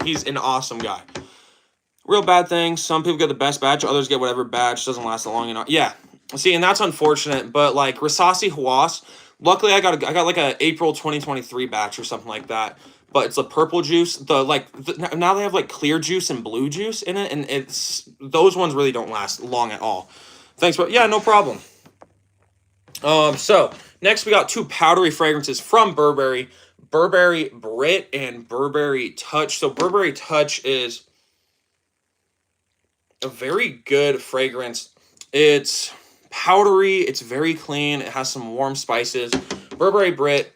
He's an awesome guy. Real bad things. Some people get the best batch, others get whatever batch. Doesn't last that long enough. Yeah. See, and that's unfortunate. But like Rasasi Hawas, luckily I got like a April 2023 batch or something like that. But it's a purple juice. Now they have like clear juice and blue juice in it, and those ones really don't last long at all. Thanks, but yeah, no problem. So next we got 2 powdery fragrances from Burberry. Burberry Brit and Burberry Touch. So Burberry Touch is a very good fragrance. It's powdery, it's very clean, it has some warm spices. Burberry Brit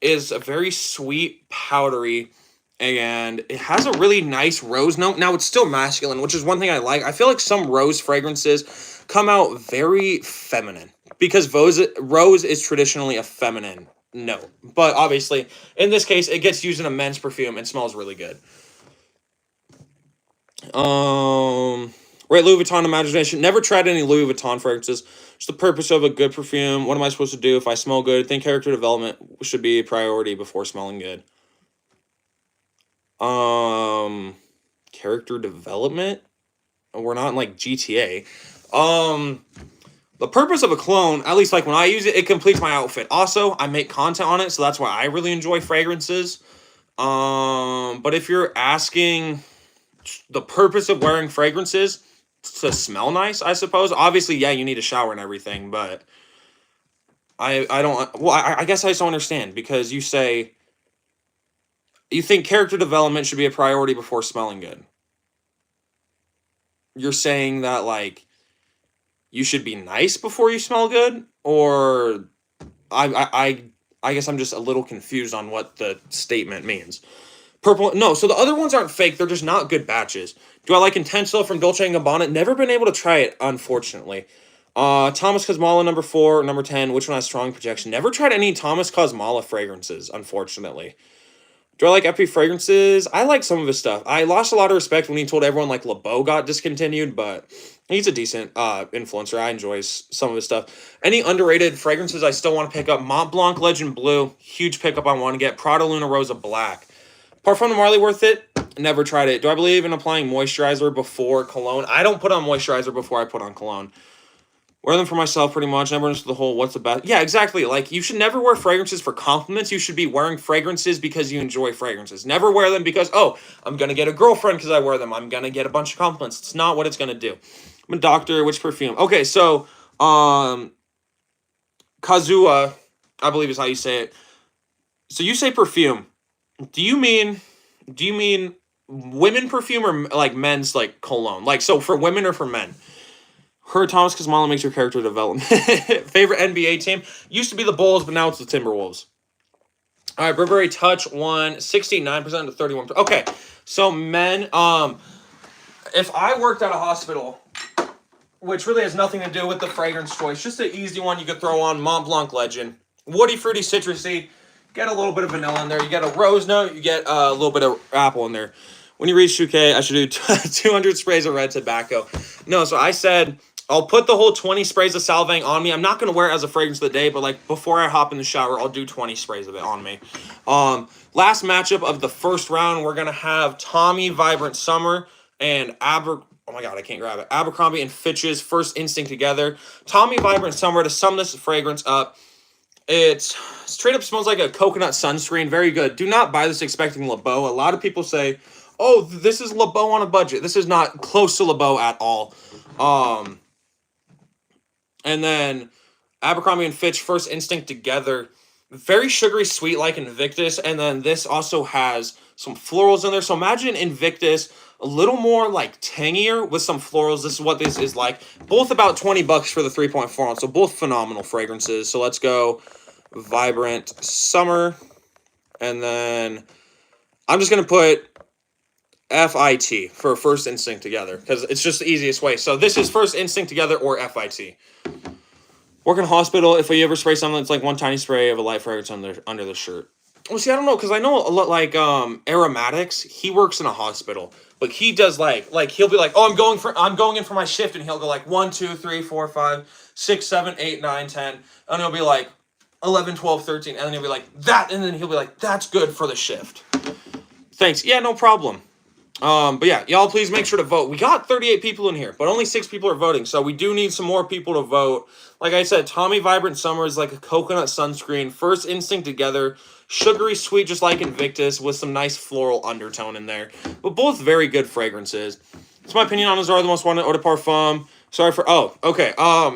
is a very sweet, powdery, and it has a really nice rose note. Now, it's still masculine, which is one thing I like. I feel like some rose fragrances come out very feminine because rose is traditionally a feminine note. But obviously, in this case, it gets used in a men's perfume and smells really good. Right, Louis Vuitton imagination. Never tried any Louis Vuitton fragrances. Just the purpose of a good perfume. What am I supposed to do if I smell good? I think character development should be a priority before smelling good. Character development? We're not in like GTA. The purpose of a cologne, at least like when I use it, it completes my outfit. Also, I make content on it, so that's why I really enjoy fragrances. But if you're asking the purpose of wearing fragrances, to smell nice, I suppose. Obviously, yeah, you need a shower and everything, but I guess I just don't understand, because you say you think character development should be a priority before smelling good. You're saying that like you should be nice before you smell good, or I guess I'm just a little confused on what the statement means. Purple, no, so the other ones aren't fake, they're just not good batches. Do I like Intenso from Dolce & Gabbana? Never been able to try it, unfortunately. Thomas Cosmala, number 4, number 10, which one has strong projection? Never tried any Thomas Cosmala fragrances, unfortunately. Do I like Epi fragrances? I like some of his stuff. I lost a lot of respect when he told everyone like LeBeau got discontinued, but he's a decent influencer. I enjoy some of his stuff. Any underrated fragrances I still want to pick up? Mont Blanc Legend Blue, huge pickup I want to get. Prada Luna Rosa Black. Parfum de Marly, worth it? Never tried it. Do I believe in applying moisturizer before cologne? I don't put on moisturizer before I put on cologne. Wear them for myself, pretty much. Never into the whole what's the best. Yeah, exactly. Like, you should never wear fragrances for compliments. You should be wearing fragrances because you enjoy fragrances. Never wear them because, oh, I'm going to get a girlfriend because I wear them. I'm going to get a bunch of compliments. It's not what it's going to do. I'm a doctor. Which perfume? Okay, so, Kazua, I believe is how you say it. So you say perfume. Do you mean women perfume or like men's like cologne? Like, so for women or for men? Her Thomas Cosmala makes your character development. Favorite NBA team? Used to be the Bulls, but now it's the Timberwolves. All right, Burberry Touch won 69% to 31%. Okay, so men, if I worked at a hospital, which really has nothing to do with the fragrance choice, just an easy one you could throw on, Mont Blanc Legend. Woody, fruity, citrusy. Get a little bit of vanilla in there. You get a rose note. You get a little bit of apple in there. When you reach 2K, I should do 200 sprays of red tobacco. No, so I said I'll put the whole 20 sprays of Salvang on me. I'm not going to wear it as a fragrance of the day, but like before I hop in the shower, I'll do 20 sprays of it on me. Last matchup of the first round, we're going to have Tommy Vibrant Summer and oh my God, I can't grab it. Abercrombie and Fitch's First Instinct together. Tommy Vibrant Summer, to sum this fragrance up, it straight up smells like a coconut sunscreen. Very good. Do not buy this expecting LeBeau. A lot of people say, oh, this is LeBeau on a budget. This is not close to LeBeau at all. And then Abercrombie and Fitch First Instinct together. Very sugary sweet like Invictus. And then this also has some florals in there. So imagine Invictus a little more like tangier with some florals. This is what this is like. Both about $20 for the 3.4 ounce. So both phenomenal fragrances. So let's go Vibrant Summer. And then I'm just going to put FIT for First Instinct Together because it's just the easiest way. So this is First Instinct Together or FIT. Work in a hospital. If you ever spray something, it's like one tiny spray of a light fragrance under the shirt. Well, see, I don't know because I know a lot like Aromatics. He works in a hospital, but he does like he'll be like, oh, I'm going in for my shift, and he'll go like 1, 2, 3, 4, 5, 6, 7, 8, 9, 10, and he'll be like 11, 12, 13, and then he'll be like that, and then he'll be like, that's good for the shift. Thanks. Yeah, no problem. But yeah, y'all please make sure to vote. We got 38 people in here, but only 6 people are voting, so we do need some more people to vote. Like I said, Tommy Vibrant Summer is like a coconut sunscreen. First Instinct Together, sugary sweet just like Invictus with some nice floral undertone in there. But both very good fragrances. It's my opinion on those are the most wanted eau de parfum. Sorry for, oh, okay.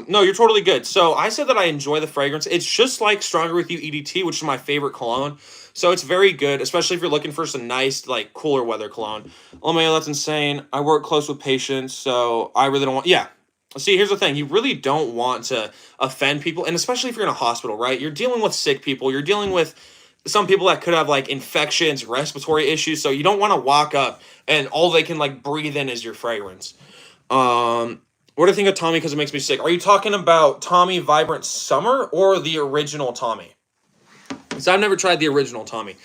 No, you're totally good. So I said that I enjoy the fragrance. It's just like Stronger With You EDT, which is my favorite cologne. So it's very good, especially if you're looking for some nice, like, cooler weather cologne. LMAO, that's insane. I work close with patients, so I really don't want, yeah. See, here's the thing. You really don't want to offend people, and especially if you're in a hospital, right? You're dealing with sick people. You're dealing with some people that could have, like, infections, respiratory issues, so you don't want to walk up and all they can, like, breathe in is your fragrance. What do you think of Tommy because it makes me sick? Are you talking about Tommy Vibrant Summer or the original Tommy? Because I've never tried the original Tommy.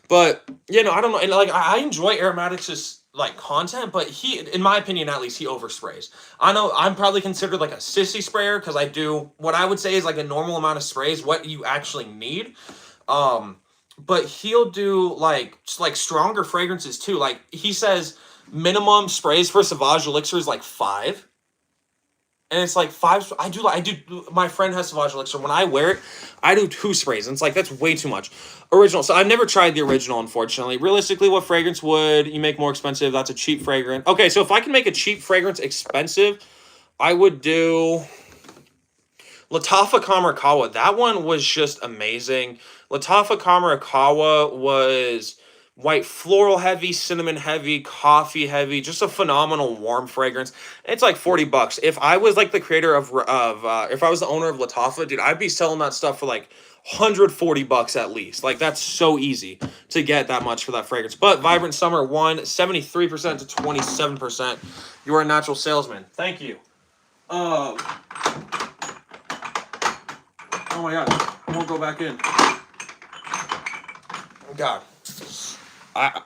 But, you know, I don't know. And, like, I enjoy Aromatics' like, content, but he, in my opinion, at least, he oversprays. I know I'm probably considered, like, a sissy sprayer because I do what I would say is, like, a normal amount of sprays, what you actually need. But he'll do, like stronger fragrances, too. Like, he says minimum sprays for Sauvage Elixir is, like, 5. And it's like 5. I do. My friend has Sauvage Elixir. When I wear it, I do 2 sprays. And it's like, that's way too much. Original. So I've never tried the original, unfortunately. Realistically, what fragrance would you make more expensive? That's a cheap fragrance. Okay, so if I can make a cheap fragrance expensive, I would do Latafa Kamarikawa. That one was just amazing. Latafa Kamarikawa was white floral heavy, cinnamon heavy, coffee heavy, just a phenomenal warm fragrance. It's like $40. If I was like the creator of if I was the owner of Latafa, dude, I'd be selling that stuff for like $140 at least. Like, that's so easy to get that much for that fragrance. But Vibrant Summer won 73% to 27%. You are a natural salesman. Thank you. Oh my god, I won't go back in. God.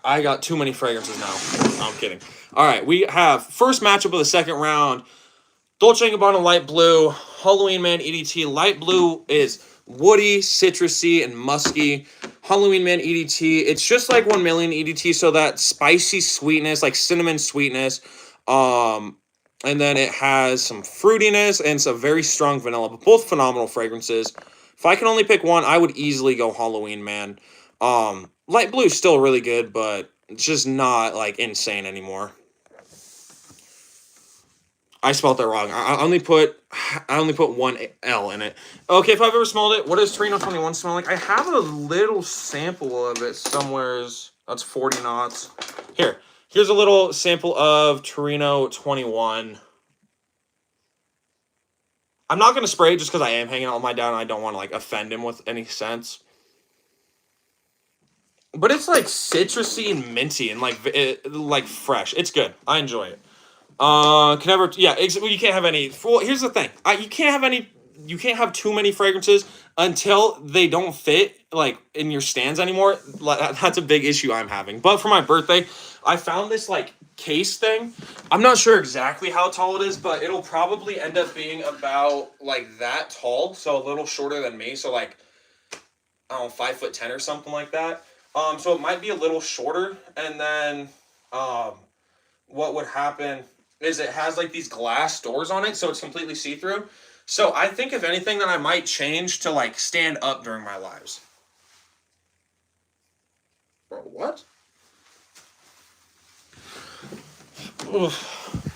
I got too many fragrances now. No, I'm kidding. All right, we have first matchup of the second round. Dolce & Gabbana Light Blue, Halloween Man EDT. Light Blue is woody, citrusy, and musky. Halloween Man EDT, it's just like 1 million EDT, so that spicy sweetness, like cinnamon sweetness. And then it has some fruitiness and some very strong vanilla, but both phenomenal fragrances. If I can only pick one, I would easily go Halloween Man. Light Blue is still really good, but it's just not, like, insane anymore. I spelled that wrong. I only put 1 L in it. Okay, if I've ever smelled it, what does Torino 21 smell like? I have a little sample of it somewhere. That's 40 knots. Here's a little sample of Torino 21. I'm not going to spray it just because I am hanging out with my dad and I don't want to, like, offend him with any sense. But it's, like, citrusy and minty and, like fresh. It's good. I enjoy it. You can't have any. Well, here's the thing. You can't have too many fragrances until they don't fit, like, in your stands anymore. That's a big issue I'm having. But for my birthday, I found this, like, case thing. I'm not sure exactly how tall it is, but it'll probably end up being about, like, that tall. So a little shorter than me. So, like, I don't know, 5'10" or something like that. So it might be a little shorter, and then, what would happen is it has, like, these glass doors on it, so it's completely see-through. So I think, if anything, that I might change to, like, stand up during my lives. Bro, what? Oof.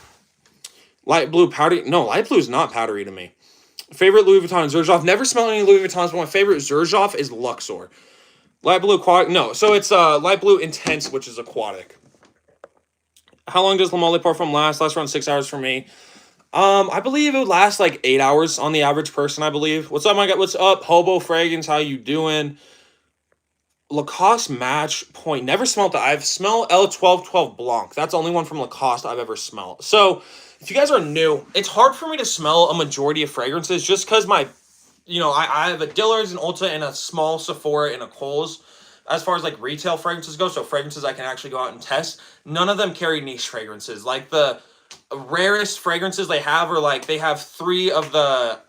Light blue powdery. No, light blue is not powdery to me. Favorite Louis Vuitton Xerjoff. Never smelled any Louis Vuittons, but my favorite Xerjoff is Luxor. Light blue aquatic. No, so it's light blue intense, which is aquatic. How long does Le Male Parfum last? Lasts around 6 hours for me. I believe it would last like 8 hours on the average person, I believe. What's up, my guy? What's up, Hobo Fragrance? How you doing? Lacoste Match Point. Never smelled that. I've smelled L1212 Blanc. That's the only one from Lacoste I've ever smelled. So, if you guys are new, it's hard for me to smell a majority of fragrances just because I have a Dillard's, an Ulta, and a small Sephora and a Kohl's as far as like retail fragrances go. So, fragrances I can actually go out and test. None of them carry niche fragrances. Like the rarest fragrances they have are like they have three of the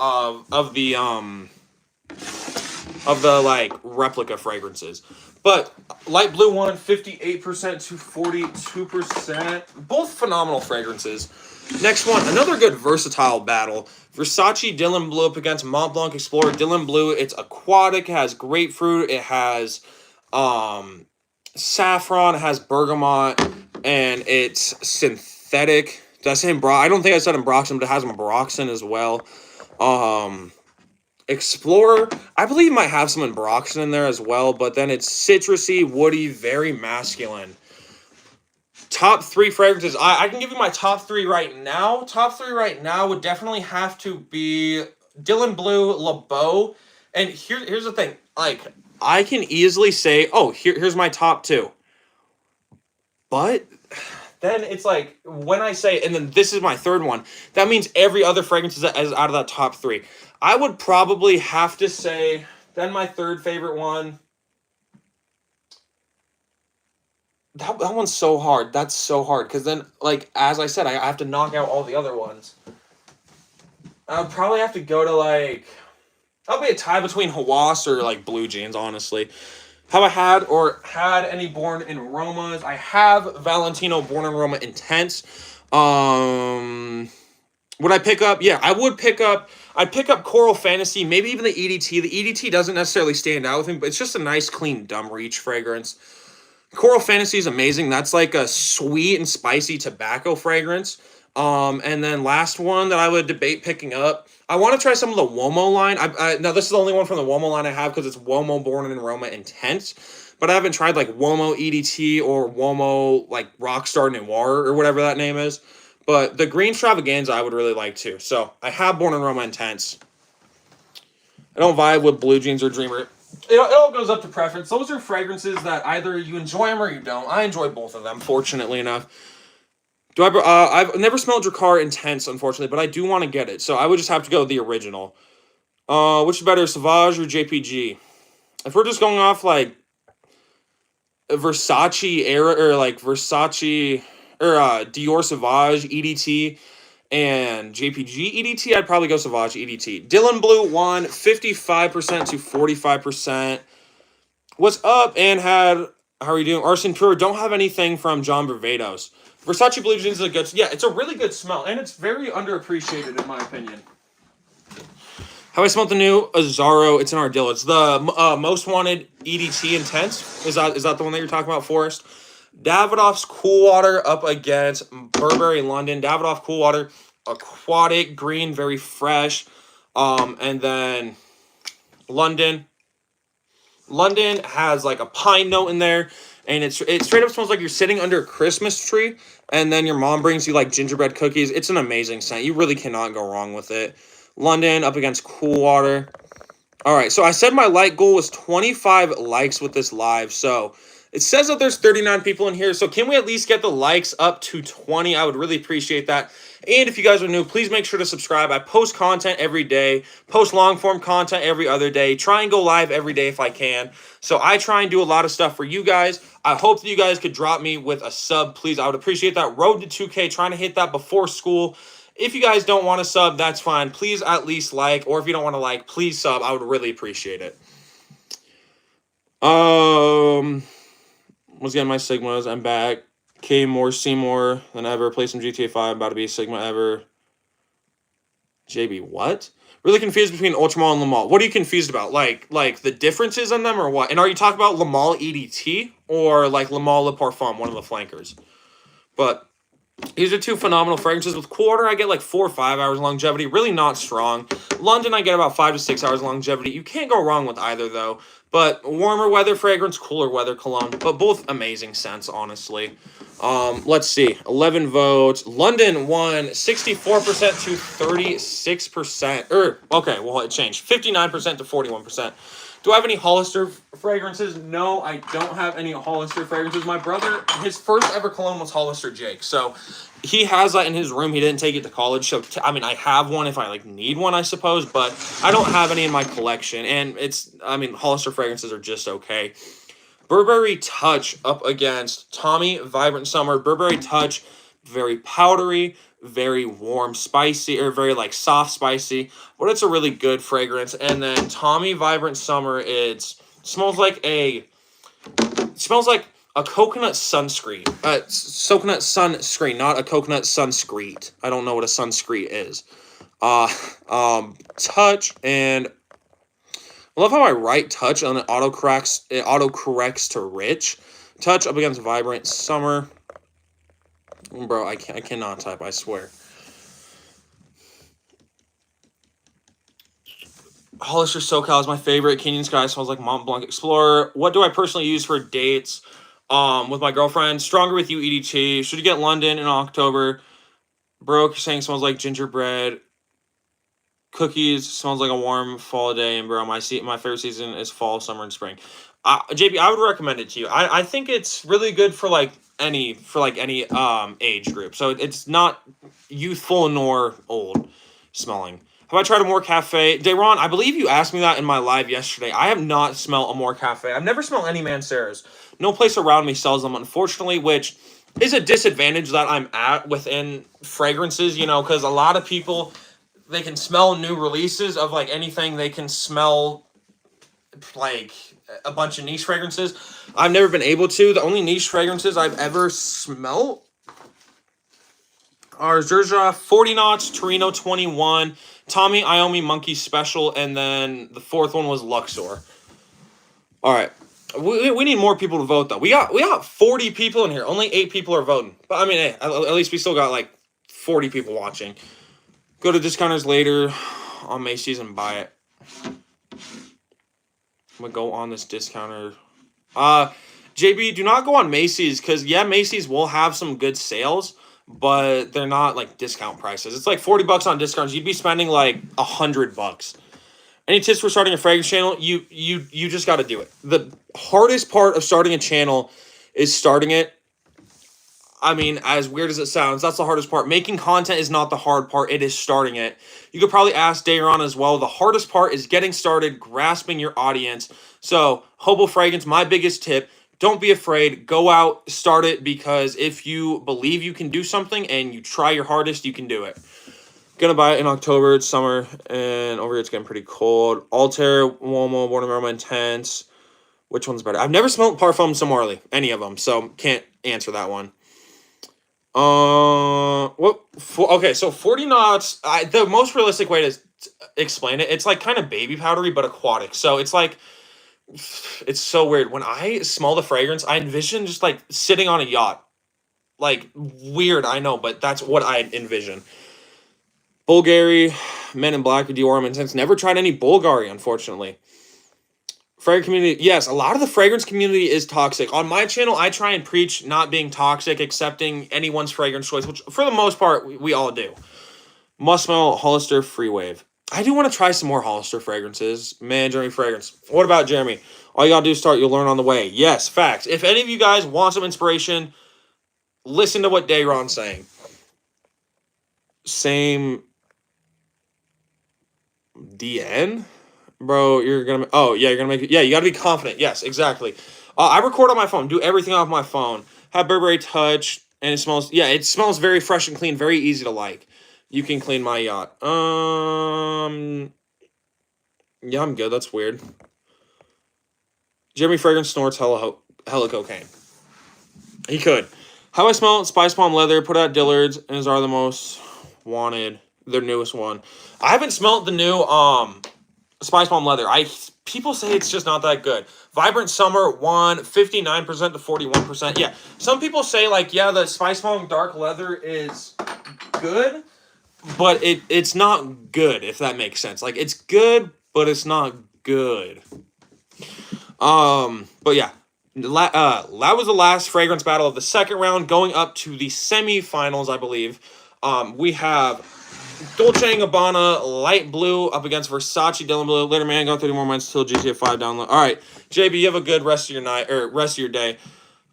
like replica fragrances. But light blue one, 58% to 42%. Both phenomenal fragrances. Next one, another good versatile battle. Versace Dylan Blue up against Mont Blanc Explorer. Dylan Blue, it's aquatic, it has grapefruit, it has saffron, it has bergamot, and it's synthetic. Did I say I don't think I said ambroxan, but it has ambroxan as well. Explorer, I believe might have some ambroxan in there as well, but then it's citrusy, woody, very masculine. Top three fragrances. I can give you my top three right now. Top three right now would definitely have to be Dylan Blue, Le Beau. And here's the thing. Like, I can easily say, oh, here's my top two. But then it's like, when I say, and then this is my third one, that means every other fragrance is out of that top three. I would probably have to say, then my third favorite one. That one's so hard. That's so hard. Because then, like, as I said, I have to knock out all the other ones. I would probably have to go to, like, that'll be a tie between Hawass or, like, Blue Jeans, honestly. Have I had any Born in Romas? I have Valentino Born in Roma Intense. Would I pick up? Yeah, I would pick up. I'd pick up Coral Fantasy, maybe even the EDT. The EDT doesn't necessarily stand out with me, but it's just a nice, clean, dumb reach fragrance. Coral Fantasy is amazing. That's like a sweet and spicy tobacco fragrance. And then last one that I would debate picking up. I want to try some of the Uomo line. Now, this is the only one from the Uomo line I have because it's Uomo Born in Roma Intense. But I haven't tried like Uomo EDT or Uomo like Rockstar Noir or whatever that name is. But the Green Extravaganza I would really like too. So I have Born in Roma Intense. I don't vibe with Blue Jeans or Dreamer. It all goes up to preference. Those are fragrances that either you enjoy them or you don't. I enjoy both of them, fortunately enough. I've never smelled Drakkar Intense, unfortunately, but I do want to get it. So I would just have to go with the original. Which is better, Sauvage or JPG? If we're just going off like Versace era or like Versace or Dior Sauvage EDT and JPG EDT, I'd probably go Sauvage EDT. Dylan Blue won 55% to 45%. What's up, and how are you doing? Arson Pure, don't have anything from John Barbados. Versace Blue Jeans is a good, yeah, it's a really good smell, and it's very underappreciated in my opinion. Have I smelled the new Azzaro? It's in our deal. It's the most wanted EDT Intense. Is that the one that you're talking about, Forrest? Davidoff's Cool Water up against Burberry London. Davidoff Cool Water, aquatic, green, very fresh. And then London. London has like a pine note in there, and it straight up smells like you're sitting under a Christmas tree, and then your mom brings you like gingerbread cookies. It's an amazing scent. You really cannot go wrong with it. London up against Cool Water. All right, so I said my like goal was 25 likes with this live. So it says that there's 39 people in here. So can we at least get the likes up to 20? I would really appreciate that. And if you guys are new, please make sure to subscribe. I post content every day, post long form content every other day, try and go live every day if I can. So I try and do a lot of stuff for you guys. I hope that you guys could drop me with a sub, please. I would appreciate that. Road to 2K, trying to hit that before school. If you guys don't want to sub, that's fine. Please at least like, or if you don't want to like, please sub. I would really appreciate it. Once again, my Sigmas. I'm back. K more, C more than ever. Play some GTA 5. About to be a Sigma ever. JB, what? Really confused between Ultramall and Lamal. What are you confused about? Like the differences in them or what? And are you talking about Lamal EDT or like Lamal Le Parfum, one of the flankers? But these are two phenomenal fragrances. With Cool Water, I get like 4 or 5 hours longevity. Really not strong. London, I get about 5 to 6 hours longevity. You can't go wrong with either, though. But warmer weather fragrance, cooler weather cologne. But both amazing scents, honestly. Let's see. 11 votes. London won 64% to 36%. Okay, well, it changed. 59% to 41%. Do I have any Hollister fragrances? No, I don't have any Hollister fragrances. My brother, his first ever cologne was Hollister Jake. So he has that in his room. He didn't take it to college. So, I mean, I have one if I, like, need one, I suppose. But I don't have any in my collection. And Hollister fragrances are just okay. Burberry Touch up against Tommy Vibrant Summer. Burberry Touch, very powdery, very warm, spicy, or very like soft, spicy, but it's a really good fragrance. And then Tommy Vibrant Summer, it smells like a coconut sunscreen. Coconut sunscreen, not a coconut sunscrete. I don't know what a sunscrete is. Touch, and I love how I write Touch and it autocorrects to Rich. Touch up against Vibrant Summer. Bro, I cannot type, I swear. Hollister SoCal is my favorite. Canyon Sky smells like Mont Blanc Explorer. What do I personally use for dates? With my girlfriend. Stronger With You EDT. Should you get London in October? Broke, you're saying smells like gingerbread. Cookies smells like a warm fall day, and bro, my favorite season is fall, summer, and spring. JB, I would recommend it to you. I think it's really good for any age group. So it's not youthful nor old smelling. Have I tried Amore Cafe? Dayron, I believe you asked me that in my live yesterday. I have not smelled Amore Cafe. I've never smelled any Mancera's. No place around me sells them, unfortunately, which is a disadvantage that I'm at within fragrances, because a lot of people, they can smell new releases of like anything. They can smell like a bunch of niche fragrances. I've never been able to. The only niche fragrances I've ever smelled are Zerja 40 Knots, Torino 21, Tommy Iommi Monkey Special, and then the fourth one was Luxor. All right. We need more people to vote, though. We got 40 people in here. Only 8 people are voting. But, I mean, hey, at least we still got, like, 40 people watching. Go to discounters later on Macy's and buy it. I'm going to go on this discounter. JB, do not go on Macy's because, yeah, Macy's will have some good sales, but they're not, like, discount prices. It's like $40 on discounts. You'd be spending, like, $100. Any tips for starting a fragrance channel? You just got to do it. The hardest part of starting a channel is starting it. I mean, as weird as it sounds, that's the hardest part. Making content is not the hard part. It is starting it. You could probably ask Dayron as well. The hardest part is getting started, grasping your audience. So, Hobo Fragrance, my biggest tip, don't be afraid. Go out, start it, because if you believe you can do something and you try your hardest, you can do it. Gonna buy it in October. It's summer, and over here it's getting pretty cold. Altair, Uomo, Born Aroma Intense. Which one's better? I've never smelled Parfum Sommelier, any of them, so can't answer that one. Okay, so 40 knots. The most realistic way to explain it, it's like kind of baby powdery but aquatic. So it's like, it's so weird. When I smell the fragrance, I envision just like sitting on a yacht. Like, weird, I know, but that's what I envision. Bulgari, Men in Black, Dior Intense. Never tried any Bulgari, unfortunately. Fragrance community, yes, a lot of the fragrance community is toxic. On my channel, I try and preach not being toxic, accepting anyone's fragrance choice, which for the most part, we all do. Must smell Hollister Free Wave. I do want to try some more Hollister fragrances. Man, Jeremy Fragrance. What about Jeremy? All you got to do is start, you'll learn on the way. Yes, facts. If any of you guys want some inspiration, listen to what Dayron's saying. Same DN? Bro, you're going to make it. Yeah, you got to be confident. Yes, exactly. I record on my phone, do everything off my phone. Have Burberry Touch, and it smells very fresh and clean, very easy to like. You can clean my yacht. Yeah, I'm good. That's weird. Jeremy Fragrance snorts hella cocaine. He could. How I Smell It, Spice Bomb Leather, put out Dillard's, and is are the most wanted. Their newest one. I haven't smelled the new Spice Bomb Leather. People say it's just not that good. Vibrant Summer won 59% to 41%. Yeah, some people say like, yeah, the Spice Bomb Dark Leather is good, but it's not good, if that makes sense. Like, it's good, but it's not good. But yeah, that was the last fragrance battle of the second round, going up to the semifinals, I believe. We have Dolce & Gabbana Light Blue up against Versace Dylan Blue. Later, man, go 30 more months till GTA 5 download. All right, JB, you have a good rest of your night or rest of your day.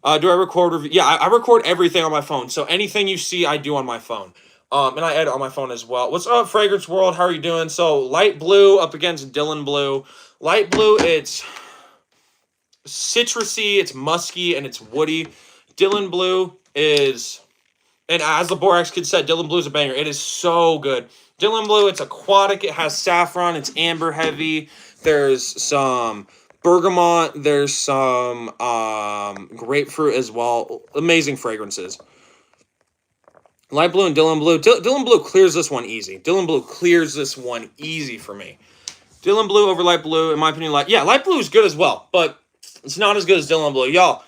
Do I record? Yeah, I record everything on my phone. So anything you see, I do on my phone. And I edit on my phone as well. What's up, Fragrance World? How are you doing? So Light Blue up against Dylan Blue. Light Blue, it's citrusy, it's musky, and it's woody. Dylan Blue is, and as the Borax kid said, Dylan Blue is a banger. It is so good. Dylan Blue, it's aquatic. It has saffron. It's amber heavy. There's some bergamot. There's some grapefruit as well. Amazing fragrances. Light Blue and Dylan Blue. Dylan Blue clears this one easy. Dylan Blue clears this one easy for me. Dylan Blue over Light Blue, in my opinion. Light Blue is good as well, but it's not as good as Dylan Blue. Y'all,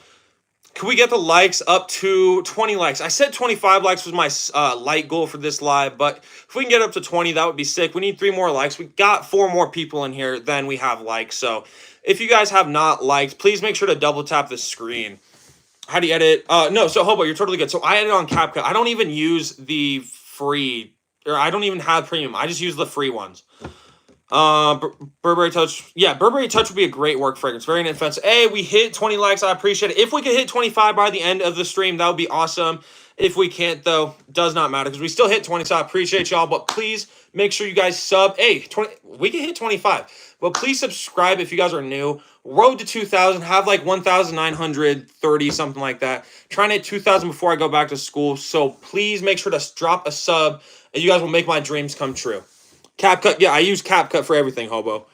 can we get the likes up to 20 likes? I said 25 likes was my light goal for this live, but if we can get up to 20, that would be sick. We need 3 more likes. We got 4 more people in here than we have likes. So if you guys have not liked, please make sure to double tap the screen. How do you edit? No, so Hobo, you're totally good. So I edit on CapCut. I don't even use the free, or I don't even have premium. I just use the free ones. Burberry Touch. Yeah, Burberry Touch would be a great work fragrance. Very inoffensive. Hey, we hit 20 likes. I appreciate it. If we could hit 25 by the end of the stream, that would be awesome. If we can't, though, does not matter because we still hit 20, so I appreciate y'all. But please make sure you guys sub. Hey, 20. We can hit 25. But please subscribe if you guys are new. Road to 2,000. Have like 1,930, something like that. Trying to hit 2,000 before I go back to school. So please make sure to drop a sub, and you guys will make my dreams come true. CapCut, yeah, I use CapCut for everything, Hobo.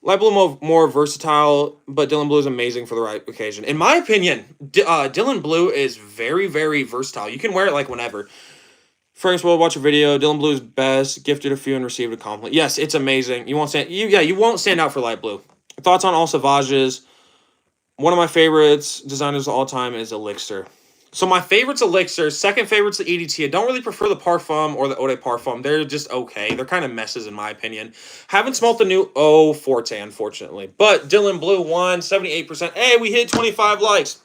Light Blue more versatile, but Dylan Blue is amazing for the right occasion. In my opinion, Dylan Blue is very, very versatile. You can wear it like whenever. Frank's World, watch a video. Dylan Blue is best. Gifted a few and received a compliment. Yes, it's amazing. You won't stand out for Light Blue. Thoughts on all Sauvages? One of my favorites designers of all time is Elixir. So my favorite's Elixir. Second favorite's the EDT. I don't really prefer the Parfum or the Eau de Parfum. They're just okay. They're kind of messes in my opinion. Haven't smelt the new Eau Forte, unfortunately. But Dylan Blue won, 78%. Hey, we hit 25 likes.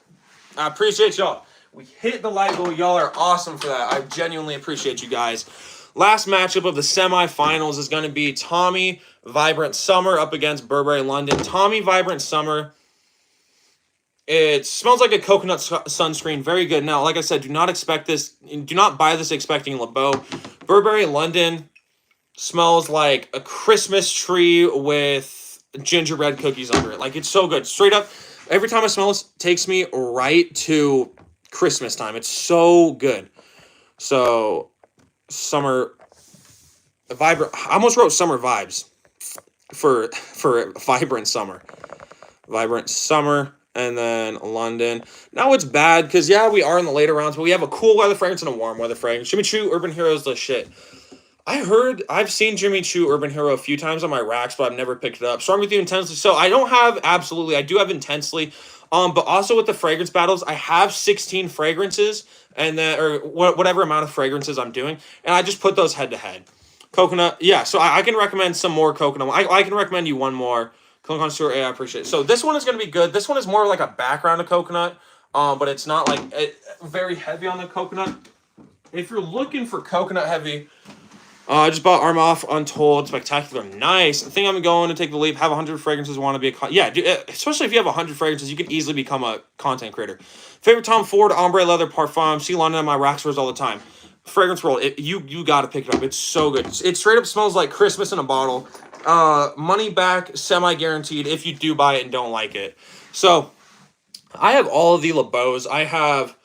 I appreciate y'all. We hit the like goal. Y'all are awesome for that. I genuinely appreciate you guys. Last matchup of the semifinals is going to be Tommy Vibrant Summer up against Burberry London. Tommy Vibrant Summer. It smells like a coconut sunscreen. Very good. Now, like I said, do not expect this. Do not buy this expecting LeBeau. Burberry London smells like a Christmas tree with gingerbread cookies under it. Like, it's so good. Straight up, every time I smell this, it takes me right to Christmas time. It's so good. So, summer vibrant. I almost wrote summer vibes for Vibrant Summer. Vibrant Summer. And then London. Now it's bad because, yeah, we are in the later rounds, but we have a cool weather fragrance and a warm weather fragrance. Jimmy Choo Urban Hero is the shit. I've seen Jimmy Choo Urban Hero a few times on my racks, but I've never picked it up. Strong with You Intensely. So I don't have absolutely. I do have Intensely. But also with the fragrance battles, I have 16 fragrances and then or whatever amount of fragrances I'm doing, and I just put those head to head. Coconut, yeah. So I can recommend some more coconut. I can recommend you one more. Connoisseur, I appreciate it. So this one is going to be good. This one is more like a background of coconut, but it's not like very heavy on the coconut. If you're looking for coconut heavy, I just bought Arm Off Untold Spectacular. Nice. I think I'm going to take the leap. Have 100 fragrances. Want to be yeah, dude, especially if you have 100 fragrances, you can easily become a content creator. Favorite Tom Ford Ombre Leather Parfum. See London on my rack stores all the time. Fragrance Roll. You got to pick it up. It's so good. It straight up smells like Christmas in a bottle. Money back, semi-guaranteed if you do buy it and don't like it. So, I have all of the LeBeaus. I have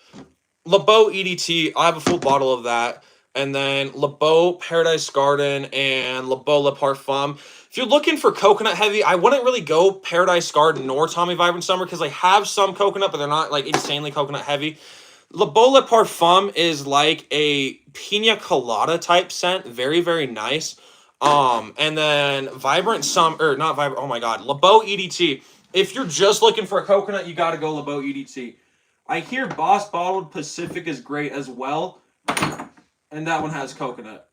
LeBeau EDT. I have a full bottle of that. And then LeBeau Paradise Garden and LeBeau Le Parfum. If you're looking for coconut heavy, I wouldn't really go Paradise Garden nor Tommy Vibrant Summer because they have some coconut, but they're not like insanely coconut heavy. LeBeau Le Parfum is like a pina colada type scent. Very, very nice. And then Vibrant Summer, or not Vibrant, oh my God, LeBeau EDT. If you're just looking for a coconut, you got to go LeBeau EDT. I hear Boss Bottled Pacific is great as well. And that one has coconut.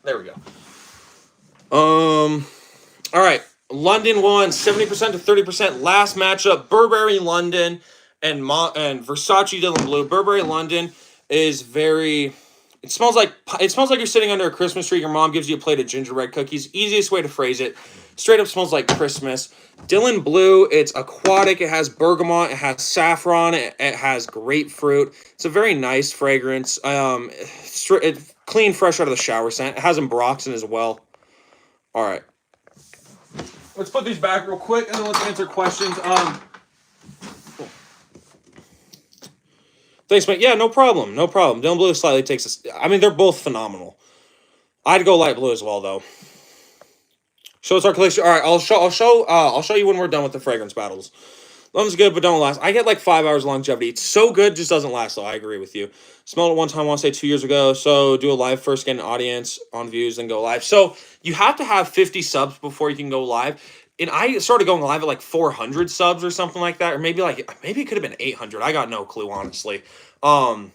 There we go. All right. London won 70% to 30%. Last matchup, Burberry London and Versace Dylan Blue. Burberry London is very. It smells like you're sitting under a Christmas tree. Your mom gives you a plate of gingerbread cookies. Easiest way to phrase it. Straight up smells like Christmas. Dylan Blue, it's aquatic. It has bergamot. It has saffron. It has grapefruit. It's a very nice fragrance. Clean, fresh out of the shower scent. It has ambroxan as well. All right. Let's put these back real quick and then let's answer questions. Thanks, mate. Yeah, no problem. No problem. Dylan Blue slightly takes us. I mean, they're both phenomenal. I'd go light blue as well, though. Show us our collection. All right, I'll show you when we're done with the fragrance battles. One's good, but don't last. I get like 5 hours longevity. It's so good, just doesn't last, though. I agree with you. Smelled it one time, I want to say 2 years ago. So do a live first, get an audience on views, then go live. So you have to have 50 subs before you can go live. And I started going live at like 400 subs or something like that, or maybe it could have been 800. I got no clue, honestly. But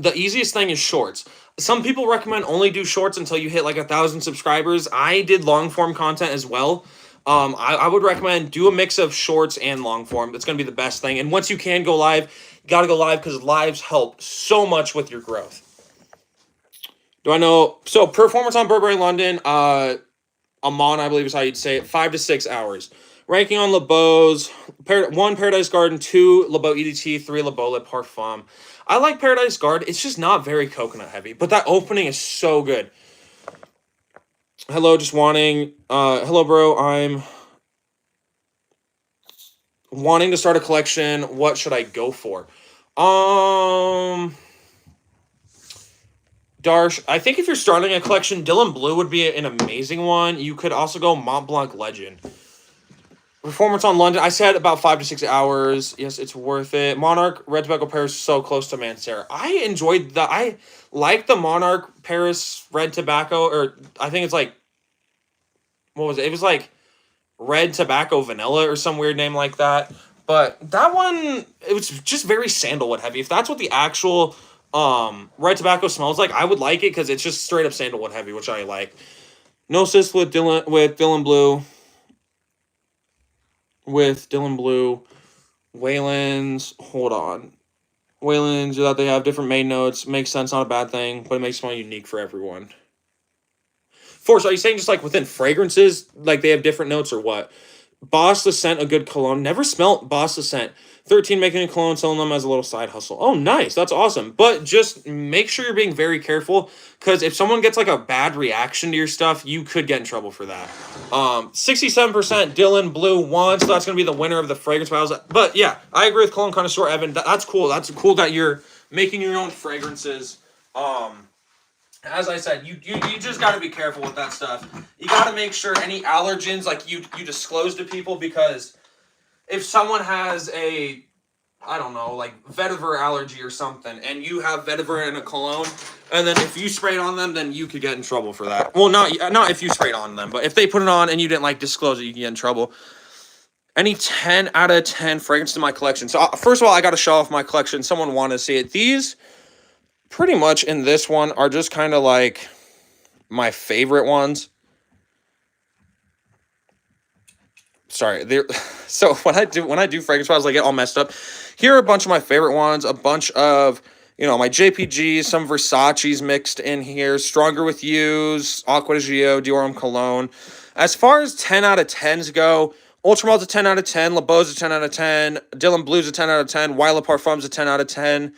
the easiest thing is shorts. Some people recommend only do shorts until you hit like 1,000 subscribers. I did long form content as well. I would recommend do a mix of shorts and long form. That's going to be the best thing. And once you can go live, you got to go live because lives help so much with your growth. Do I know? So performance on Burberry London, Amon, I believe is how you'd say it, 5 to 6 hours. Ranking on LeBeau's, 1 Paradise Garden, 2 LeBeau EDT, 3 LeBeau Le Parfum. I like Paradise Garden. It's just not very coconut heavy, but that opening is so good. Hello, just wanting. Hello, bro. I'm wanting to start a collection. What should I go for? Darsh, I think if you're starting a collection, Dylan Blue would be an amazing one. You could also go Mont Blanc Legend. Performance on London, I said about 5 to 6 hours. Yes, it's worth it. Monarch Red Tobacco Paris so close to Mancera. I enjoyed the. I like the Monarch Paris Red Tobacco, or I think it's like, what was it? It was like Red Tobacco Vanilla or some weird name like that. But that one, it was just very sandalwood heavy. If that's what the actual Red Tobacco smells like, I would like it because it's just straight up sandalwood heavy, which I like. No sis with Dylan Blue. With Dylan Blue, Wayland's, hold on. Wayland's, that they have different main notes. Makes sense, not a bad thing, but it makes one unique for everyone. Force, are you saying just like within fragrances, like they have different notes or what? Boss the Scent, a good cologne. Never smelt Boss the Scent. 13 making a cologne, selling them as a little side hustle. Oh, nice. That's awesome. But just make sure you're being very careful because if someone gets like a bad reaction to your stuff, you could get in trouble for that. 67% Dylan Blue won, so that's going to be the winner of the fragrance battles. But yeah, I agree with Cologne Connoisseur, Evan. That's cool. That's cool that you're making your own fragrances. As I said, you just got to be careful with that stuff. You got to make sure any allergens like you disclose to people because if someone has a, I don't know, like vetiver allergy or something, and you have vetiver in a cologne, and then if you spray it on them, then you could get in trouble for that. Well, not if you sprayed on them, but if they put it on and you didn't like disclose it, you can get in trouble. Any 10 out of 10 fragrances in my collection. So first of all, I got to show off my collection. Someone wanted to see it. These pretty much in this one are just kind of like my favorite ones. Sorry, so when I do fragrance bottles, I get all messed up. Here are a bunch of my favorite ones, a bunch of my JPGs, some Versace's mixed in here, Stronger with You's, Aqua di Gio, Dior Homme Cologne. As far as 10 out of 10s go, Ultramal's a 10 out of 10, LeBeau's a 10 out of 10, Dylan Blue's a 10 out of 10, Wyle Parfum's a 10 out of 10.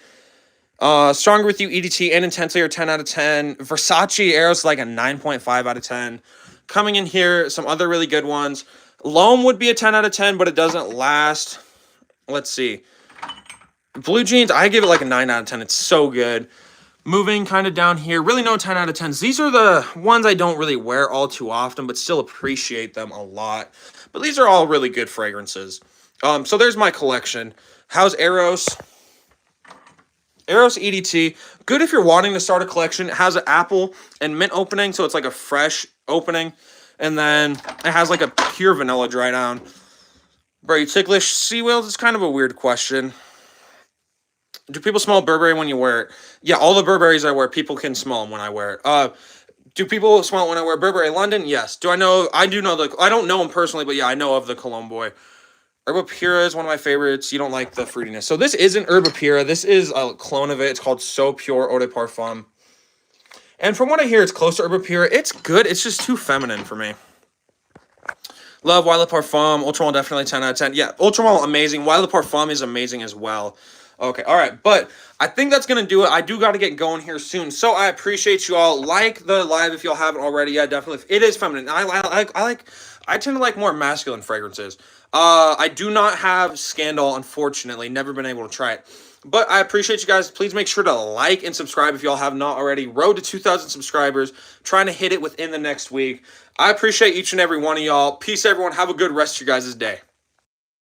Stronger with You, EDT, and Intensely are 10 out of 10. Versace Eros like a 9.5 out of 10. Coming in here, some other really good ones. L'Homme would be a 10 out of 10, but it doesn't last. Let's see. Blue Jeans, I give it like a 9 out of 10. It's so good. Moving kind of down here, really no 10 out of 10s. These are the ones I don't really wear all too often, but still appreciate them a lot. But these are all really good fragrances. So there's my collection. How's Eros? Eros EDT, good if you're wanting to start a collection. It has an apple and mint opening, so it's like a fresh opening. And then it has like a pure vanilla dry down. Bro, you ticklish sea whales? It's kind of a weird question. Do people smell Burberry when you wear it? Yeah, all the Burberrys I wear, people can smell them when I wear it. Do people smell it when I wear Burberry London? Yes. Do I know? I do know I don't know him personally, but yeah, I know of the cologne boy. Herba Pura is one of my favorites. You don't like the fruitiness. So this isn't Herba Pura. This is a clone of it. It's called So Pure Eau de Parfum. And from what I hear, it's close to Herba Pura. It's good. It's just too feminine for me. Love Wild Parfum. Ultramall definitely 10 out of 10. Yeah, Ultramall amazing. Wild Parfum is amazing as well. Okay, all right. But I think that's going to do it. I do got to get going here soon. So I appreciate you all. Like the live if y'all haven't already. Yeah, definitely. It is feminine. I tend to like more masculine fragrances. I do not have Scandal, unfortunately. Never been able to try it. But I appreciate you guys. Please make sure to like and subscribe if y'all have not already. Road to 2,000 subscribers. Trying to hit it within the next week. I appreciate each and every one of y'all. Peace, everyone. Have a good rest of your guys' day.